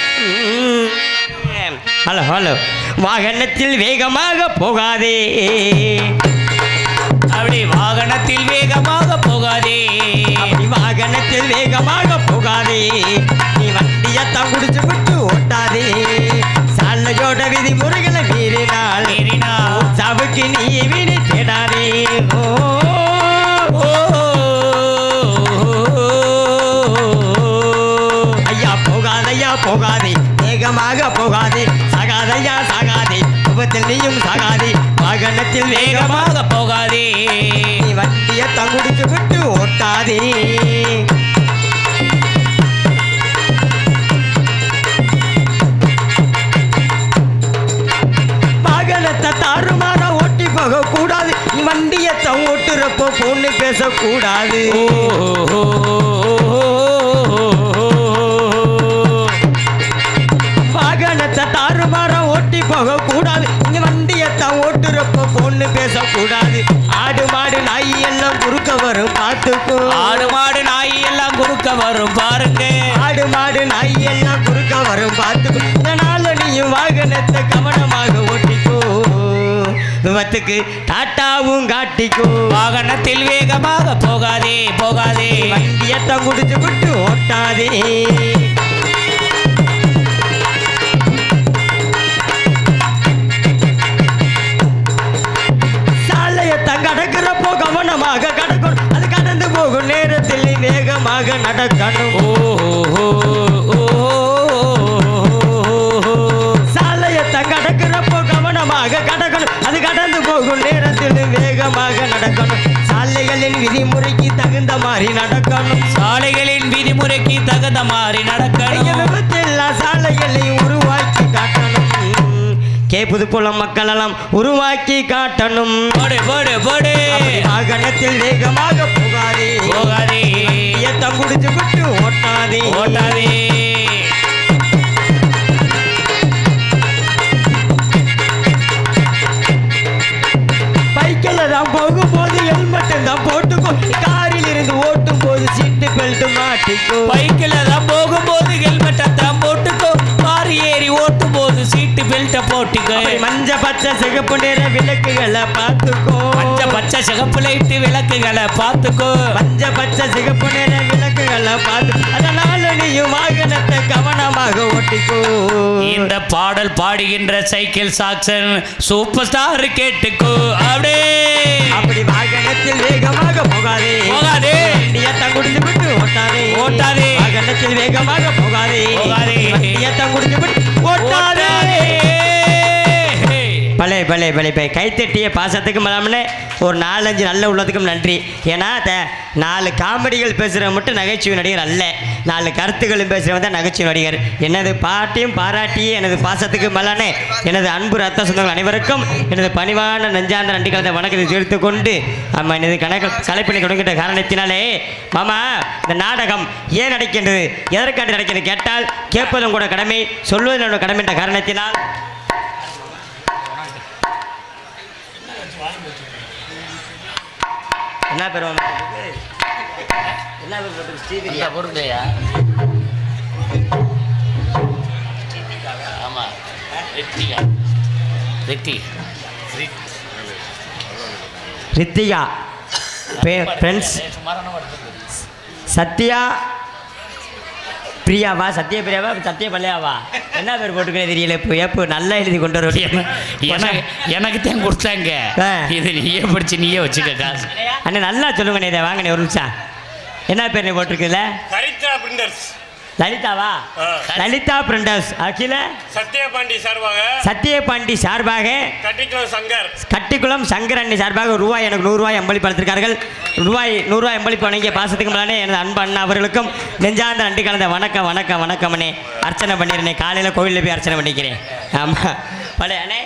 ஹலோ வாகனத்தில் வேகமாக போகாதே. அப்படி வாகனத்தில் வேகமாக போகாதே. வாகனத்தில் வேகமாக போகாதே. நீ வண்டியத்தான் குடிச்சு விட்டு ஓட்டாதே. சாலையோட விதிமுறைகளை மீறினால் சாவுக்கு நீ வினை தேடாதே. ஐயா போகாதே வேகமாக போகாதே. சாகாதே விபத்தில் நீயும் சாகாதே. வாகனத்தில் வேகமாக போகாதே. நீ வண்டியை தங்குடிச்சு விட்டு ஓட்டாதே. வாகனத்தை தாறுமாற ஓட்டி போக கூடாது. நீ வண்டியை ஓட்டுறப்போ பொண்ணு பேசக்கூடாது. வாகனத்தை தாறுமாற ஓட்டி போக கூடாது. நீ வண்டியை ஓட்டுறப்போ பொண்ணு பேசக்கூடாது. ஆடு மாடு நாய் எல்லாம் குறுக்க வரும் பார்த்துக்கோ. ஆடு மாடு நாய் எல்லாம் குறுக்க வரும் பாருங்க. ஆடு மாடு நாய் எல்லாம் குறுக்க வரும் பார்த்துக்கோ. இதனால நீயும் வாகனத்தை கவனமாக ஓட்டிக்கோ. விபத்துக்கு டாட்டாவும் காட்டிக்கோ. வாகனத்தில் வேகமாக போகாதே. வண்டியத்தை குடிச்சு விட்டு ஓட்டாதே. கடக்கிறப்போ கவனமாக கடக்கணும். அது கடந்து போகும் நேரத்தில் வேகமாக நடக்கணும். சாலையத்தை கடக்கிறப்போ கவனமாக கடக்கணும். அது கடந்து போகும் நேரத்தில் வேகமாக நடக்கணும். சாலைகளின் விதிமுறைக்கு தகுந்த மாதிரி நடக்கணும். விபத்தெல்லாம் சாலைகளை உருவாக்கி காட்டணும். புதுக்குளம் மக்களெல்லாம் உருவாக்கி காட்டணும். வாகனத்தில் வேகமாக போகாதே. ஏத்தம் குடிச்சு விட்டு ஓட்டாதே. பைக்கில் தான் போகும்போது ஹெல்மெட் தான் போட்டுக்கோ. காரில் இருந்து ஓட்டும் போது சீட்டு பெல்ட் மாட்டிக்கோ. பைக்கில் தான் போகும்போது ஹெல்மெட்டை தான் போட்டுக்கோ. கார் ஏறி ஓட்டும் போது சீட்டு பெல்ட்டை போட்டுக்கோ. மஞ்ச பச்சை சிகப்பு நிற விளக்குகளை பார்த்துக்கோ. மஞ்ச பச்சை சிகப்பு லைட்டு விளக்குகளை பார்த்துக்கோ. மஞ்ச பச்சை சிகப்பு நிற விளக்குகளை பார்த்து அதனால நீயும் வாகனத்தை கவனமாக ஓட்டிக்கோ. இந்த பாடல் பாடுகின்ற சைக்கிள் சாக்சன் சூப்பர் ஸ்டார் கேட்டுக்கோ. அப்படி வாகனத்தில் வேகமாக போகாதே. வண்டியத்தான் குடிச்சு விட்டு ஓட்டாதே. வாகனத்தில் வேகமாக போகாதே. வண்டியத்தான் குடிச்சு விட்டு ஓட்டாதே. பலே கைத்தட்டிய பாசத்துக்கும் இல்லாமல் ஒரு 4-5 நல்ல உள்ளதுக்கும் நன்றி. ஏன்னா 4 காமெடிகள் பேசுகிற மட்டும் நகைச்சுவை நடிகர் அல்ல, 4 கருத்துக்களும் பேசுகிறவங்க தான் நகைச்சுவை நடிகர். எனது பாட்டியும் பாராட்டியே எனது பாசத்துக்கு மேலான எனது அன்பு ரத்த சொந்தங்கள் அனைவருக்கும் எனது பணிவான நெஞ்சார்ந்த நன்றி கலந்த வணக்கத்தை தெரிவித்து கொண்டு எனது கலைப்பினை தொடங்கிட்ட காரணத்தினாலே மாமா இந்த நாடகம் ஏன் நடக்கின்றது, எதற்காண்டி நடக்கிறது கேட்டால் கேட்பதும் கூட கடமை, சொல்வது என்னோட கடமை என்ற காரணத்தினால் என்ன பேர் என்ன பேர் பொருளையா? ஆமாம், ரித்திகா ஃப்ரெண்ட்ஸ், சத்யா பிரியாவா சத்யபிரியாவா சத்யபல்லையாவா என்ன பேர் போட்டுக்கணும் தெரியல. இப்போ எப்போ நல்லா எழுதி கொண்டு வர எனக்கு தான் கொடுத்தாங்க. இது நீயே படிச்சு நீயே வச்சுக்க காசு. அண்ணே நல்லா சொல்லுங்கண்ணே, இதை வாங்கினே ஒரு நிமிஷம். என்ன பேர் நீ போட்டிருக்குல்ல? சரித்ரா பிரிண்டர்ஸ். லலிதாவா? லலிதா பிரிண்டர்ஸ். அகில சத்யபாண்டி சார்பாக கட்டிக்குளம் சங்கர் அண்ணி சார்பாக ரூபாய் எனக்கு 100 ரூபாய் அம்பளிப்பு அளித்திருக்கார்கள். 100 ரூபாய் அம்பளிப்பு வணங்கிய பாசத்துக்கு மேலே எனது அன்பு அண்ணா அவர்களுக்கும் நெஞ்சார்ந்த நன்றி கலந்த வணக்கம் வணக்கம் வணக்கம் அண்ணே. அர்ச்சனை பண்ணிடுறேன், காலையில் கோவிலில் போய் அர்ச்சனை பண்ணிக்கிறேன். ஆமாம் பழைய அண்ணே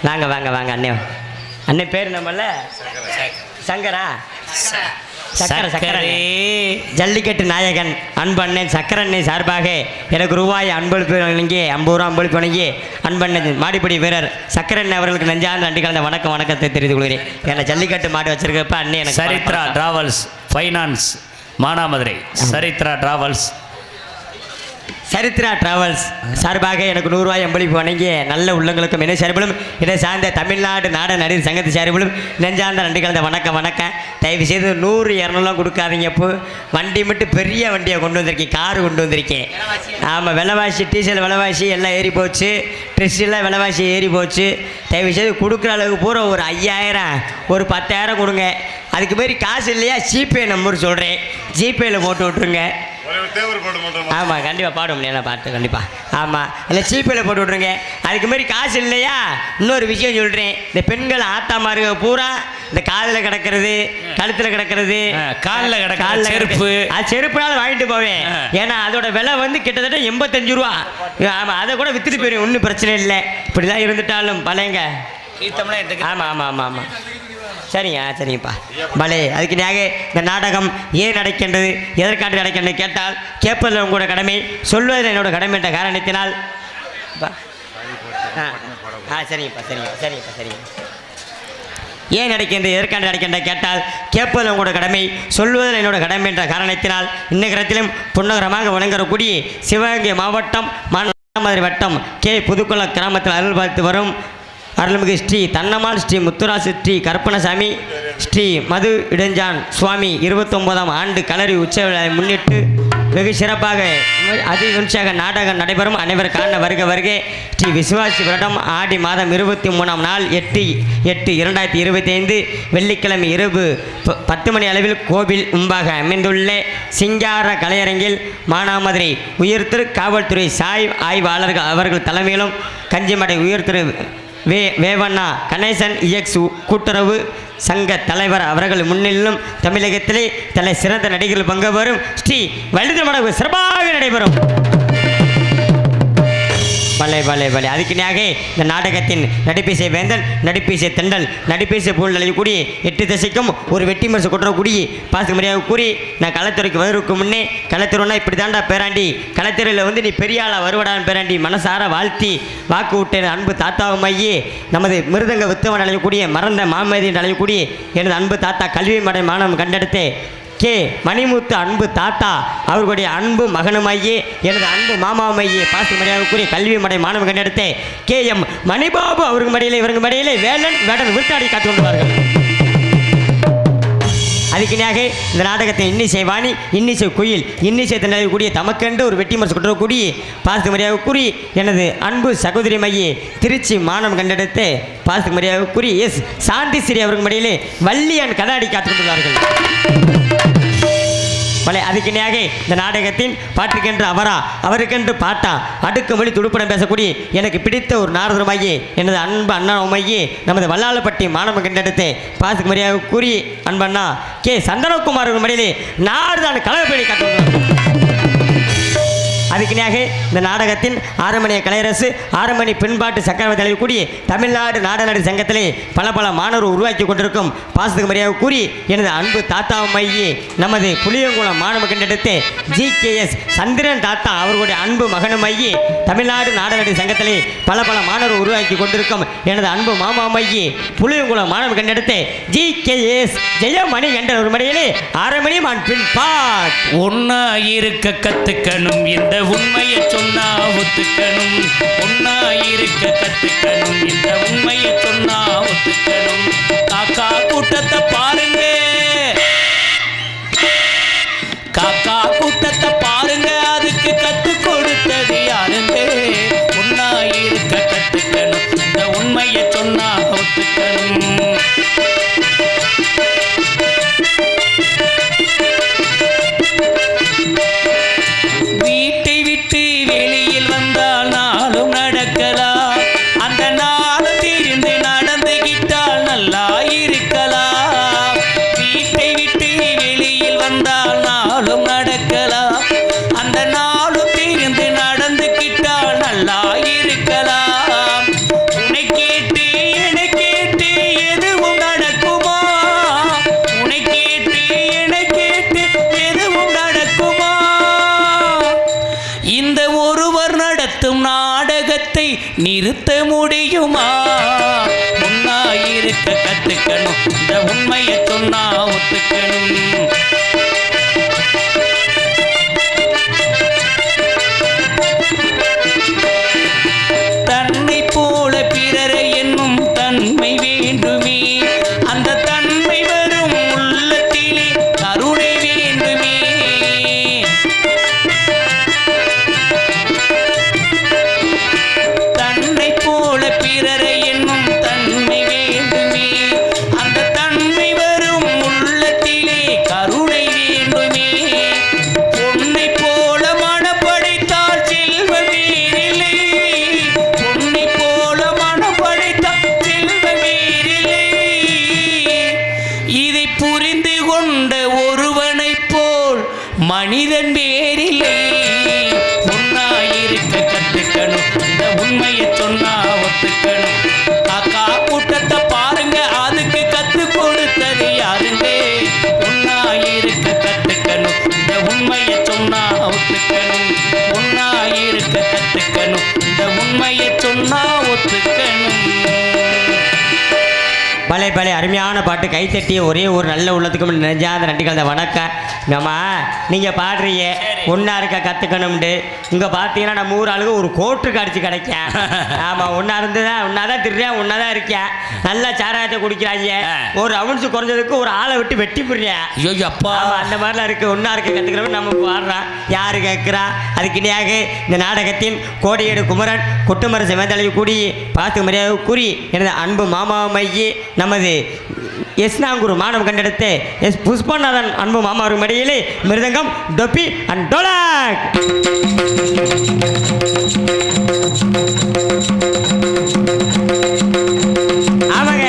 வாங்க வாங்க வாங்க அண்ணே. அண்ணே பேர் நம்மள சங்கரா? சக்கரை ஜல்லிக்கட்டு நாயகன் அன்பு அண்ணன் சக்கரண்ணை சார்பாக எனக்கு ரூபாய் அன்பளிப்பு வழங்கி 50 ரூபா அன்பளிப்பு வழங்கி அன்பண்ணன் மாடிப்படி வீரர் சக்கரண்ணை அவர்களுக்கு நெஞ்சார்ந்த நன்றி கலந்த வணக்கத்தை தெரிவித்துக் கொள்கிறேன். ஏன்னா ஜல்லிக்கட்டு மாடு வச்சிருக்கப்ப அண்ணே எனக்கு சரித்ரா டிராவல்ஸ் ஃபைனான்ஸ் மானாமதுரை. சரித்ரா டிராவல்ஸ் சார்பாக எனக்கு 100 ரூபாய் அம்பளிப்பு வணங்கிய நல்ல உள்ளங்களுக்கும் என்ன சார்பிலும் இதை சார்ந்த தமிழ்நாடு நாடக நடிகர் சங்கத்து சார்பிலும் நெஞ்சார்ந்த நன்றி கலந்த வணக்கம். தயவு செய்து 100 200லாம் கொடுக்காதீங்க. இப்போ வண்டி மட்டும் பெரிய வண்டியை கொண்டு வந்திருக்கேன், காரு கொண்டு வந்திருக்கேன். ஆமாம், விலைவாசி டீசல் விலைவாசி எல்லாம் ஏறி போச்சு, ட்ரெஸ்ஸெல்லாம் விலைவாசி ஏறி போச்சு. தயவு செய்து கொடுக்குற அளவுக்கு பூரா ஒரு 5000 ஒரு 10,000 கொடுங்க. அதுக்கு மாரி காசு இல்லையா ஜிபே நம்பர் சொல்கிறேன், ஜிபேயில் போட்டு விட்ருங்க. ஆமாம் கண்டிப்பாக பாடும் என்ன பாட்டு கண்டிப்பாக. ஆமாம் இல்லை ஜிபேயில் போட்டு விட்ருங்க. அதுக்கு மாரி காசு இல்லையா இன்னொரு விஷயம் சொல்கிறேன். இந்த பெண்கள் ஆத்தாமாருங்க பூரா இந்த காதில் கிடக்கிறது, கழுத்தில் கிடக்கிறது, காலில் செருப்பு, அது செருப்புனால வாங்கிட்டு போவேன். ஏன்னா அதோட விலை வந்து கிட்டத்தட்ட 85 ரூபா. ஆமாம் அதை கூட விற்றுட்டு போயிடும், ஒன்றும் பிரச்சனை இல்லை. இப்படிலாம் இருந்துட்டாலும் பழையங்க. ஆமாம் ஆமாம் ஆமாம் ஆமாம் சரிங்கப்பா பலே. அதுக்கு நியாக இந்த நாடகம் ஏன் நடக்கின்றது, எதற்காண்டு நடக்கின்றது கேட்டால் கேட்பதில் உங்களோட கடமை, சொல்வதில் என்னோட கடமை என்ற காரணத்தினால் சரிங்கப்பா. ஏன் நடக்கின்றது எதற்காண்டு நடக்கின்ற கேட்டால் கேட்பதில் உங்களோட கடமை, சொல்வதில் என்னோட கடமை என்ற காரணத்தினால் இந்நகரத்திலும் புன்னகரமாக வழங்கக்கூடிய சிவகங்கை மாவட்டம் மானாமதுரை வட்டம் புதுக்குளம் கிராமத்தில் அருள் பார்த்து வரும் அருள்மிகு ஸ்ரீ தன்னம்மாள் ஸ்ரீ முத்துராசு ஸ்ரீ கருப்பணசாமி ஸ்ரீ மது இடைஞ்சான் சுவாமி 29ஆம் ஆண்டு கலரி உற்சவ விழாவை முன்னிட்டு வெகு சிறப்பாக அதிவிமர்சையாக நாடகம் நடைபெறும். அனைவர் காண வருக. ஸ்ரீ விசுவாசி வருடம் ஆடி மாதம் 23ஆம் நாள் 8/8/2025 வெள்ளிக்கிழமை இரவு 10 மணி அளவில் கோவில் முன்பாக அமைந்துள்ள சிங்கார கலையரங்கில் மானாமதுரை உயர் திரு காவல்துறை ஆய்வாளர்கள் அவர்கள் தலைமையிலும் கஞ்சிமடை உயர் திரு வேவண்ணா கணேசன் இஎக்ஸ் கூட்டுறவு சங்க தலைவர் அவர்கள் முன்னிலும் தமிழகத்திலே தலை சிறந்த நடிகர்கள் பங்கு பெறும் ஸ்ரீ வள்ளிதமடகு சிறப்பாக நடைபெறும். பலே அதுக்கு நியாக இந்த நாடகத்தின் நடிப்பீசை வேந்தன், நடிப்பீசை தெண்டல், நடிப்பீசை பூண்டலை கூடி 8 திசைக்கும் ஒரு வெட்டி மரசு கொட்டுறக்கூடிய பாசு மரியாதை கூறி நான் கலைத்துறைக்கு வருவதற்கு முன்னே கலைத்துறைனா இப்படி தாண்டா பேராண்டி, கலைத்துறையில் வந்து நீ பெரிய ஆளாக வருவடான்னு பேராண்டி மனசார வாழ்த்தி வாக்கு விட்டேன் அன்பு தாத்தாவும் ஐயே நமது மிருதங்க வித்தவன் அழையக்கூடிய மறந்த மாமதி என்று அழையக்கூடிய எனது அன்பு தாத்தா கல்வி மடை மாணவன் கண்டெடுத்தே மணிமுத்து அன்பு தாத்தா அவர்களுடைய அன்பு மகனுமையே எனது அன்பு மாமாமையே பாசு மரியாதைக்குரிய கல்வி மடை மாணவன் கண்டெடுத்தே எம் மணிபாபு அவருக்கு மடியிலே இவருக்கு மடியிலே வேடன் விருத்தாடி காத்து கொண்டுவார்கள். அதுக்கு நியாக இந்த நாடகத்தை இன்னிசை வாணி, இன்னிசை குயில், இன்னிசை தண்டக்கூடிய தமக்கென்று ஒரு வெட்டி மரசு கொட்டக்கூடிய பாசு மரியாதைக்குரிய எனது அன்பு சகோதரி மையே திருச்சி மாணவன் கண்டெடுத்து பாசு மரியாதைக்குரிய சாந்தி ஸ்ரீ அவருக்கு மடியிலே வள்ளியான் கதாடி காத்து கொண்டுள்ளார்கள். அதுக்கு நியாக இந்த நாடகத்தின் பாட்டுக்கென்று அவருக்கென்று பாட்டா அடுக்குமொழி துடுப்படம் பேசக்கூடிய எனக்கு பிடித்த ஒரு நாரதமையே எனது அன்பு அண்ணாமையே நமது வல்லாளப்பட்டி மாணவன் கண்டெடுத்து பாசுக்கு மரியாதை கூறி அன்பண்ணா சந்தனகுமார் மடியிலே நாடுதான் கலவைப்படி காட்டு. அதுக்கு நியாக இந்த நாடகத்தின் ஆரம்பணிய கலையரசு ஆரம்பணி பின்பாட்டு சக்கரவர்த்தி தலைவக்கூடிய தமிழ்நாடு நாடக சங்கத்திலே பல மாணவர் உருவாக்கி கொண்டிருக்கும் பாசத்துக்கு மரியாதை கூறி எனது அன்பு தாத்தாவும் மையே நமது புளியங்குளம் மாணவ கண்டெடுத்து GKS சந்திரன் தாத்தா அவர்களுடைய அன்பு மகனும் மையே தமிழ்நாடு நாடக சங்கத்திலே பல மாணவர் உருவாக்கி கொண்டிருக்கும் எனது அன்பு மாமா மையே புளியங்குளம் மாணவ கண்டெடுத்து GKS ஜெயமணி என்ற ஒரு மடியிலே ஆரம்பணி மான் பின்பாட் ஒன்னா இருக்க கத்துக்கணும் இந்த உண்மையை சொன்னா ஒத்துக்கணும், ஒன்னா இருக்க கத்துக்கணும், இந்த உண்மையை சொன்னா ஒத்துக்கணும். காக்கா கூட்டத்தை பாருங்க, காக்கா கூட்டத்தை பாருங்க, அதுக்கு கத்து கொடுத்தது யாருங்க? ஒன்னா இருக்க கத்துக்கணும், இந்த உண்மையை சொன்னா ஒத்துக்கணும். வீட்டை விட்டு வெளியில் வந்தால் நாளும் நடக்கலாம், அந்த நாளும் தெரிந்து நடந்துகிட்டால் நல்லா இருக்கலாம். வீட்டை விட்டு வெளியில் வந்தால் நாளும் நடக்கலாம், அந்த நாளும் தெரிந்து நடந்துகிட்டால் நல்லா இருக்கலாம். உன்னை கேட்டு என்னை கேட்டு எதுவும் நடக்குமா? உன்னை கேட்டு என்னை கேட்டு எதுவும் நடக்குமா? இந்த ஒருவர் நடத்தும் நாடகத்தை நிறுத்த முடியுமா? முன்னா இருக்க கத்துக்கணும், இந்த உண்மையை சொன்னா ஒத்துக்கணும். தன்னை போல பிறரை என்னும் தன்மை வேண்டுமே, அந்த தன்மை வரும் உள்ளத்திலே கருணை வேண்டுமே. தன்னை போல பிறரை என்னும் தன்மை வேண்டுமே, அந்த தன்மை வரும் உள்ளத்திலே கருணை வேண்டுமே. பொன்னை போல மனப்படைத்தால் செல்வம் வேறில்லை, பொன்னை போல மனப்படைத்தால் செல்வம் வேறில்லை. இதை புரிந்து கொண்ட ஒருவனைப் போல் மனிதன் வேறில்லை. ஒன்னாயிருக்க கத்துக்கணும், இந்த உண்மையை சொன்னா ஒத்துக்கணும். காக்கா கூட்டத்தை பாருங்க, அதுக்கு கத்து கொடுத்தது யாருங்க? ஒன்னாயிருக்க கத்துக்கணும், இந்த உண்மையை சொன்னா ஒத்துக்கணும். ஒன்னாயிருக்க கத்துக்கணும், இந்த உண்மையை சொன்னா ஒத்துக்கணும். பலே பலே அருமையான பாட்டு, கைத்தட்டிய ஒரே ஒரு நல்ல உள்ளத்துக்கு நெஞ்சாத நன்றி கலந்த வணக்கம். நம்ம நீங்கள் பாடுறீங்க ஒன்றா இருக்க கற்றுக்கணும்ட்டு, இங்கே பார்த்தீங்கன்னா நம்ம ஊர் ஆளுங்க ஒரு கோட்டுக்கு அடித்து கிடைக்கேன். ஆமாம், ஒன்றா இருந்து தான் ஒன்றா தான் திருறேன், ஒன்றா தான் இருக்கேன். நல்லா சாராயத்தை குடிக்கிறாங்க, ஒரு அவுன்ஸு குறைஞ்சதுக்கு ஒரு ஆளை விட்டு வெட்டி போடுறேன். ஐயோ அப்பா, ஆமாம், அந்த மாதிரிலாம் இருக்குது. ஒன்றா இருக்க கற்றுக்கணும்னு நம்ம பாடுறோம். யார் கேட்குறா? அதுக்கு இணையாக இந்த நாடகத்தின் கோடியேடு குமரன் கொட்டுமர சிவந்தளவு கூடி பார்த்து மரியாதை கூறி எனது அன்பு மாமா மையி நமது எஸ் நாங்கூர் மாணவம் கண்டெடுத்து எஸ் புஷ்பநாதன் அன்பு மாமாவின் மடியிலே மிருதங்கம் டொப்பி அண்ட் டோலாக். ஆமாங்க,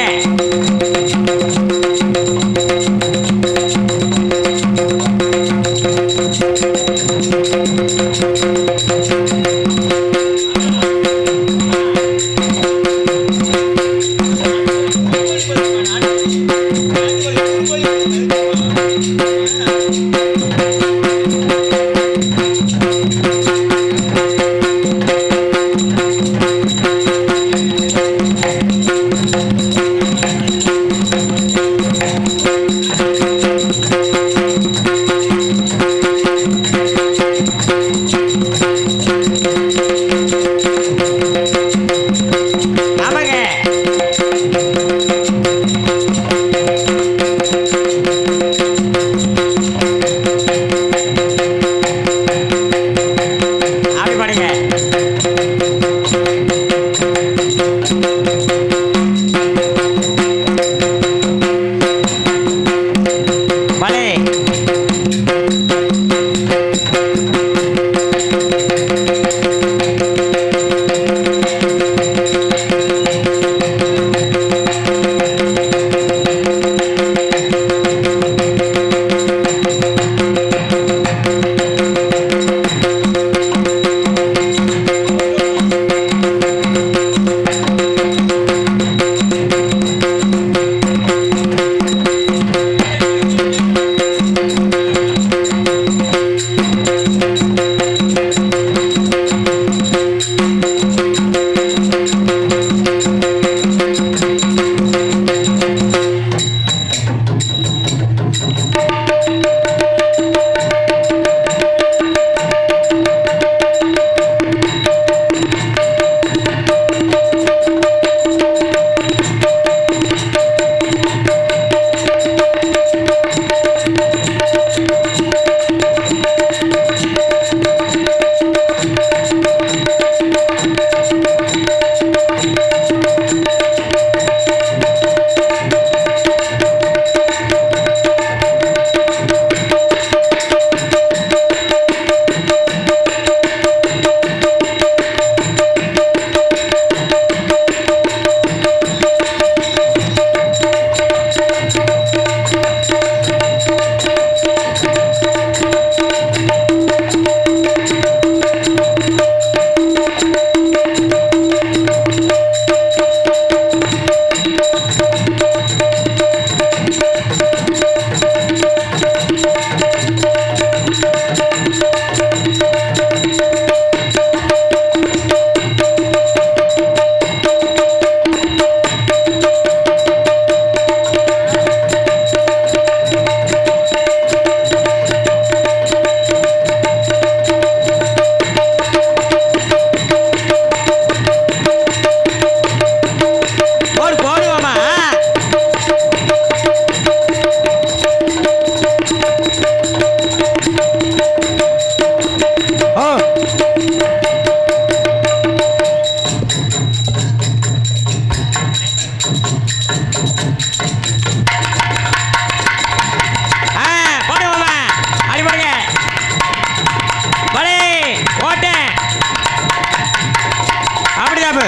ஜாபு.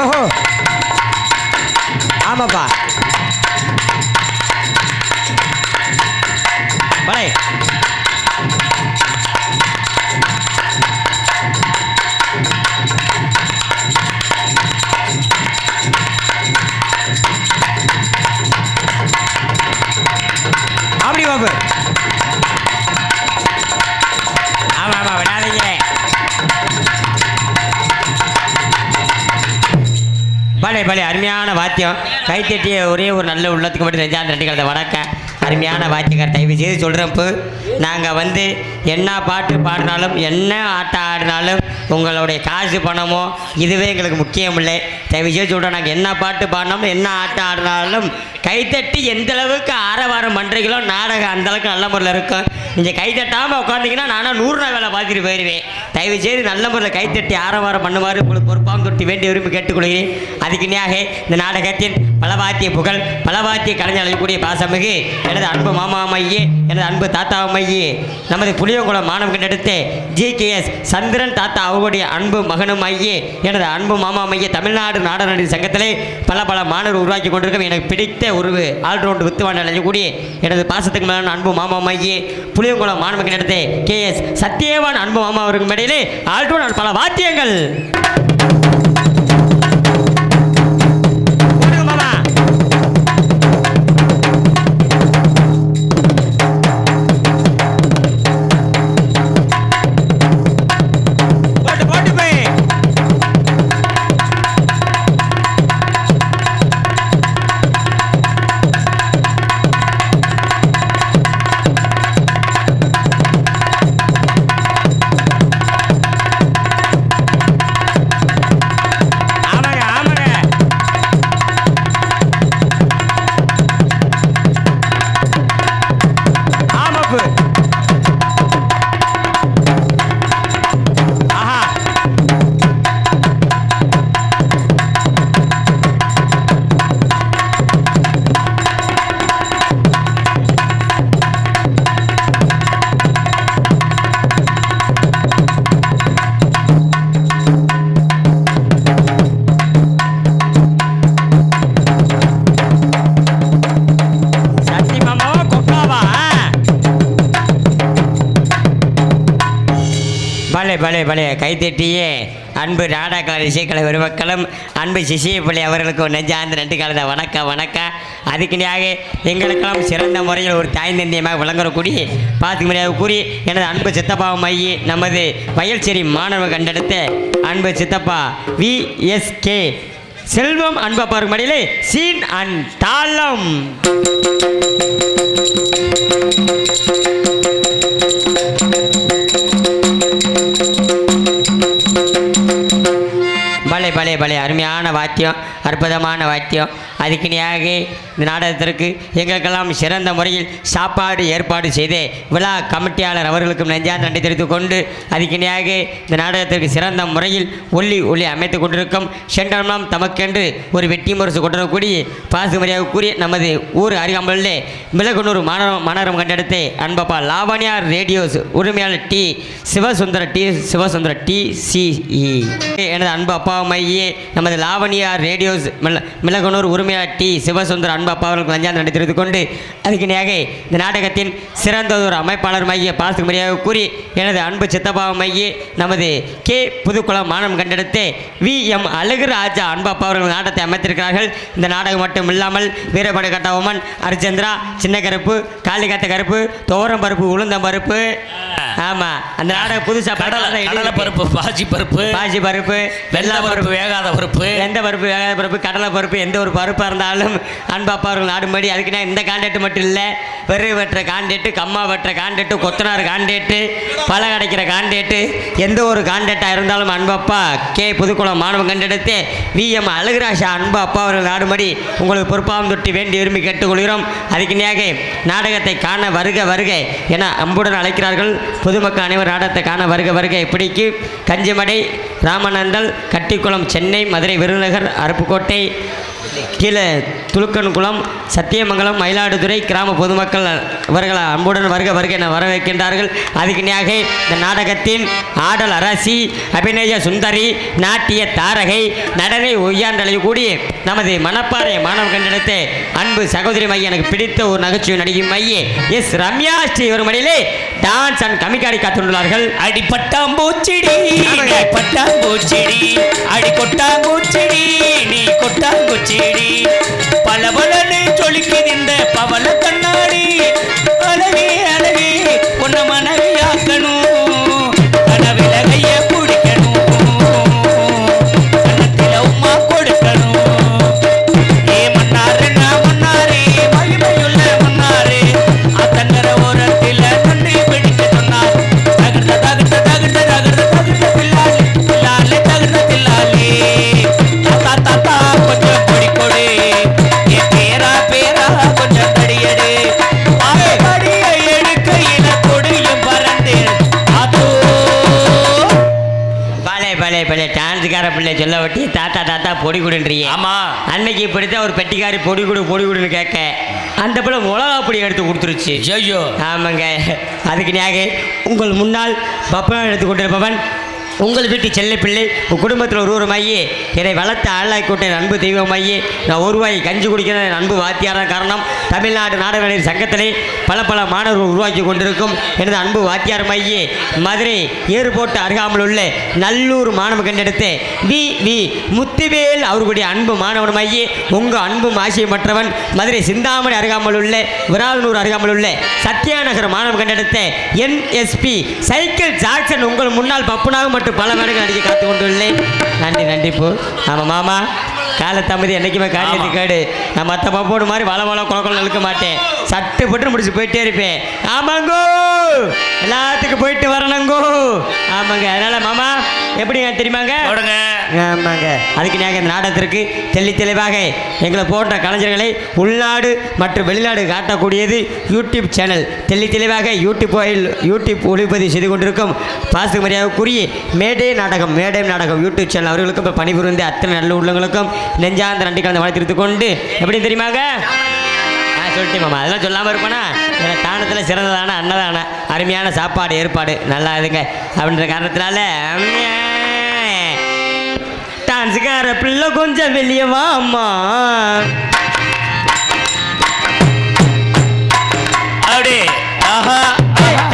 ஓஹோ ஆமாப்பா பலே அப்படி பாபு. ஆமா ஆமா விடாதீங்க. பலே பலே அருமையான வாத்தியம். கைத்தட்டிய ஒரே ஒரு நல்ல உள்ளத்துக்கு மட்டும் நெஞ்சாந்த ரெண்டு கலந்த வணக்கம். அருமையான வாத்தியக்கார். தயவு செய்து சொல்கிறேன், இப்போ நாங்கள் வந்து என்ன பாட்டு பாடினாலும் என்ன ஆட்டம் ஆடினாலும் உங்களுடைய காசு பணமோ இதுவே எங்களுக்கு முக்கியம் இல்லை. தயவு செய்து சொல்கிறோம், நாங்கள் என்ன பாட்டு பாடினாலும் என்ன ஆட்டம் ஆடினாலும் கைத்தட்டி எந்த அளவுக்கு ஆரவாரம் பண்ணுறீங்களோ நாடகம் அந்தளவுக்கு நல்ல முறையில் இருக்கும். நீங்கள் கைத்தட்டாமல் உட்காந்திங்கன்னா நானும் 100 ரூபா வேலை பார்த்துட்டு போயிடுவேன். தயவு செய்து நல்ல முறையில் கைத்தட்டி ஆரவாரம் பண்ணுமாறு உங்களுக்கு பொறுப்பாக தொட்டி வேண்டிய விரும்பி கேட்டுக்கொள்கிறேன். அதுக்கு இணையாக இந்த நாடகத்தின் பலவாத்திய புகழ் பலவாத்திய கலைஞர் அழைக்கக்கூடிய பாசமிகு எனது அன்பு மாமா அம்மையே, எனது அன்பு தாத்தா அம்மையே, நமது புளியங்குளம் மாணவ கண்டெடுத்து GKS சந்திரன் தாத்தா அவருடைய அன்பு மகனும் ஐயே, எனது அன்பு மாமா அம்மையே, தமிழ்நாடு நாடக நடிகர் சங்கத்திலே பல பல மாணவர் உருவாக்கி கொண்டிருக்கும் எனக்கு பிடித்த ஒரு ஆல்ரவுண்டு வித்துவாண்ட அழைக்கக்கூடிய எனது பாசத்துக்கு மேலான அன்பு மாமா அம்மையே, புளியங்குளம் மாணவ கண்டெடுத்து KS சத்தியவான் அன்பு மாமா அவருக்கு இடையிலே ஆல்ரவுண்ட் பல வாத்தியங்கள். பலே பலே கைத்தட்டியே அன்பு நாடக இசைக்கலை பெருமக்களும் அன்பு சிசியப்பள்ளி அவர்களுக்கு ஒரு நெஞ்சார்ந்த நன்றி கலந்த வணக்கம் வணக்கம். அதுக்குனியாக எங்களுக்கெல்லாம் சிறந்த முறையில் ஒரு தாய்ந்தந்தியமாக விளங்கக்கூடிய பார்த்துக்க முடியாது கூறி எனது அன்பு சித்தப்பா மையி நமது வயல்சேரி மாணவ கண்டெடுத்த அன்பு சித்தப்பா VSK செல்வம் அன்பப்பாருக்கு மடியிலே சீன் அண்ட் தாளம். பலே பலே பலே அருமையான வாத்தியம், அற்புதமான வாத்தியம். அதுக்கினியாக இந்த நாடகத்திற்கு எங்களுக்கெல்லாம் சிறந்த முறையில் சாப்பாடு ஏற்பாடு செய்து விழா கமிட்டியாளர் அவர்களுக்கும் நெஞ்சார்ந்த நன்றி தெரிவித்துக் கொண்டு அதுக்கினியாக இந்த நாடகத்திற்கு சிறந்த முறையில் ஒளி அமைத்து கொண்டிருக்கும் சென்றமெல்லாம் தமக்கென்று ஒரு வெட்டி முரசு கொண்டிருக்கக்கூடிய பாசுமரியாக கூறி நமது ஊர் அருகாமலே மிளகுனூர் மாநகரம் கண்டெடுத்து அன்பப்பா லாவணியார் ரேடியோஸ் உரிமையாளர் சிவசுந்தர TCE எனது அன்பு அப்பா மையே நமது லாவணியார் ரேடியோஸ் மிளகுனூர் உரிமையாளர் சிவசுந்தர அன்பு அப்பா அவர்களுக்கு நஞ்சாந்து நன்றி தெரிவித்துக் கொண்டு அதுக்கு நேக இந்த நாடகத்தின் சிறந்ததொரு அமைப்பாளர் மைய பாசுமரியாக கூறி எனது அன்பு சித்தப்பா மையே நமது புதுக்குளம் மானம் கண்டெடுத்து VM அழகுராஜா அன்பு அப்பா அவர்கள் நாடகத்தை அமைத்திருக்கிறார்கள். இந்த நாடகம் மட்டும் இல்லாமல் வீரபாடு கட்டபொம்மன், அரிச்சந்திரா, சின்ன கருப்பு, காளிகாத்த கருப்பு, துவரம் பருப்பு, உளுந்தம் பருப்பு, ஆமா அந்த நாடகம் புதுசா கடலை பருப்பு, பாசி பருப்பு, வெள்ளை பருப்பு, வேகாத பருப்பு, எந்த பருப்பு வேகாத பருப்பு, கடலை பருப்பு, எந்த ஒரு பருப்பாக இருந்தாலும் அன்பப்பா அவர்கள் நாடும்படி. அதுக்குன்னா இந்த காண்டேட்டு மட்டும் இல்லை, வெறு வெட்டுற காண்டேட்டு, கம்மா வெட்டுற காண்டேட்டு, கொத்தனார் காண்டேட்டு, பழம் கிடைக்கிற காண்டேட்டு, எந்த ஒரு காண்டேட்டாக இருந்தாலும் அன்பப்பா புதுக்குளம் மாணவன் கண்டெடுத்து VM அழகுராஜா அன்பு அப்பா அவர்கள் நாடும்படி உங்களுக்கு பொறுப்பாகவும் தொட்டி வேண்டி விரும்பி கேட்டுக்கொள்கிறோம். அதுக்கு நேக நாடகத்தை காண வருக என அம்புடன் அழைக்கிறார்கள் பொதுமக்கள் அனைவரும் நாடகத்தை காண வருக வருக. இப்படிக்கு கஞ்சிமடை, ராமநந்தல், கட்டிக்குளம், சென்னை, மதுரை, விருதுநகர், அருப்புக்கோட்டை, கீழே துலுக்கன்குளம், சத்தியமங்கலம், மயிலாடுதுறை கிராம பொதுமக்கள் இவர்கள் அன்புடன் வருக வருக என வரவேற்கின்றார்கள். அதுக்கு நியாக இந்த நாடகத்தின் ஆடல் அரசி, அபிநய சுந்தரி, நாட்டிய தாரகை, நடனை ஒய்யாண்டலை கூடிய நமது மணப்பாறை மாணவ கண்டிடத்த அன்பு சகோதரி மைய எனக்கு பிடித்த ஒரு நகைச்சுவை நடிகை மையே எஸ் ரம்யா ஸ்ரீ ஒரு மணியிலே டான்ஸ் அண்ட் கமிக்காடி காத்துள்ளார்கள். அடி பட்டாம்பூச்சிடி பட்டாம்பூச்சிடி, அடி கொட்டாம்பூச்சிடி நீ கொட்டாம்பூச்சிடி, பலபலன்னு சொலிக்குது இந்த பவள கண்ணாடி, அழகே அழகே உன்ன மனைவியாக்கணும், கனவில கைய பிடிக்கணும், கணத்தில உமா கொடுக்கணும். ஏ மன்னாரு நான் மன்னாரே, மகிமையுள்ள மன்னாரே, அத்தங்கர ஓரத்தில தண்ணி பிடிக்க சொன்னார். தகுந்த தகுந்த தகுந்த தகுந்த தகுந்த பிள்ளாலே பிள்ளாலே தகுந்த பிள்ளாலே, தாத்தா தாத்தா கொஞ்சம் பொடி கொடு, என் பேரா பேரா கொஞ்சம் தடியடு, பாடியை எடுக்கையில கொடியும் பறந்து அதோ. பலே பலே பலே டான்ஸுக்கார பிள்ளை சொல்ல வட்டி தாத்தா தாத்தா பொடி கொடுன்றியே. ஆமா, அன்னைக்கு இப்படித்தான் ஒரு பெட்டிக்காரி பொடி கொடுன்னு கேட்க அந்த பிள்ளை மிளகா பொடி எடுத்து கொடுத்துருச்சு. ஐயோ ஆமாங்க. அதுக்கு நியாக உங்கள் முன்னால் பப்பன் எடுத்து கொண்டிருப்பவன் உங்கள் வீட்டு செல்ல பிள்ளை, உங்கள் குடும்பத்தில் ஒரு மையே என்னை வளர்த்த ஆளாக்கி கொண்ட என் அன்பு தெய்வம் மையே. நான் ஒரு ரூபாய் கஞ்சி குடிக்கிற என் அன்பு வாத்தியாரான காரணம் தமிழ்நாடு நாடக நடிகர் சங்கத்திலே பல பல மாணவர்கள் உருவாக்கி கொண்டிருக்கும் எனது அன்பு வாத்தியார் மையே. மதுரை ஏறுபோட்டு அருகாமல் உள்ள நல்லூர் மாணவ கண்டெடுத்த வி வி முத்துவேல் அவர்களுடைய அன்பு மாணவன் மையே. உங்கள் அன்பு ஆசையமற்றவன் மதுரை சிந்தாமணி அருகாமல் உள்ள விராலனூர் அருகாமல் உள்ள சத்யாநகர் மாணவ கண்டெடுத்த NSP சைக்கிள் ஜாக்சன் உங்கள் முன்னால் பப்புனாக மட்டும் பல வேலைகள் நடிக்க காத்து கொண்டுள்ளேன். நன்றி நன்றி போ. ஆமாம் மாமா, காலத்தமதி என்றைக்குமே காரியத்து கேடு. நான் மற்ற பப்போடு மாதிரி வள குளக்குளம் இழுக்க மாட்டேன், சட்டு பட்டு முடிச்சு போயிட்டே இருப்பேன். ஆமாங்கோ, எல்லாத்துக்கும் போயிட்டு வரணுங்கோ. ஆமாங்க. அதனால மாமா எப்படிங்க தெரியுமாங்க? ஆமாங்க. அதுக்கு நாங்கள் இந்த நாடகத்திற்கு தெளிவாக எங்களை போன்ற கலைஞர்களை உள்நாடு மற்றும் வெளிநாடு காட்டக்கூடியது யூடியூப் சேனல் தெளிவாக யூடியூப் ஒளிப்பதிவு செய்து கொண்டிருக்கும் பாசு மரியாதைக்குரிய மேடை நாடகம் யூடியூப் சேனல் அவர்களுக்கும் இப்போ பணிபுரிந்து அத்தனை நல்ல உள்ளங்களுக்கும் நெஞ்சார்ந்த நன்றி கலந்து வளர்த்து கொண்டு எப்படி தெரியுமாங்க? சொல்லிட்டு மாமா அதெல்லாம் சொல்லாமல் இருப்பேனா? எனக்கு தானத்தில் சிறந்ததான அன்னதான அருமையான சாப்பாடு ஏற்பாடு நல்லா இதுங்க அப்படின்ற காரணத்தினால டான்ஸுக்கார பிள்ளை கொஞ்சம் வெளியே வாம்மா. அப்படியே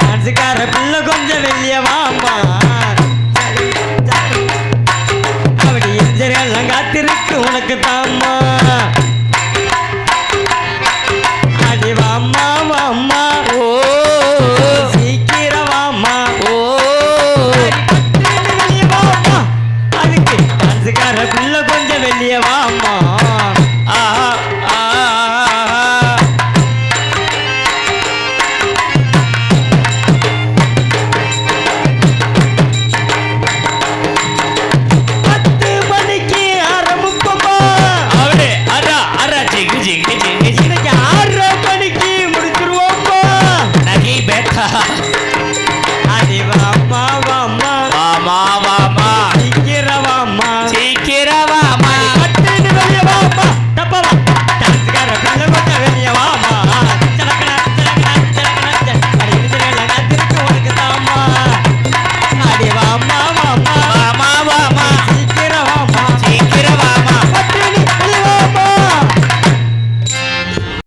டான்ஸுக்கார பிள்ளை கொஞ்சம் வெளியே வாம்மா.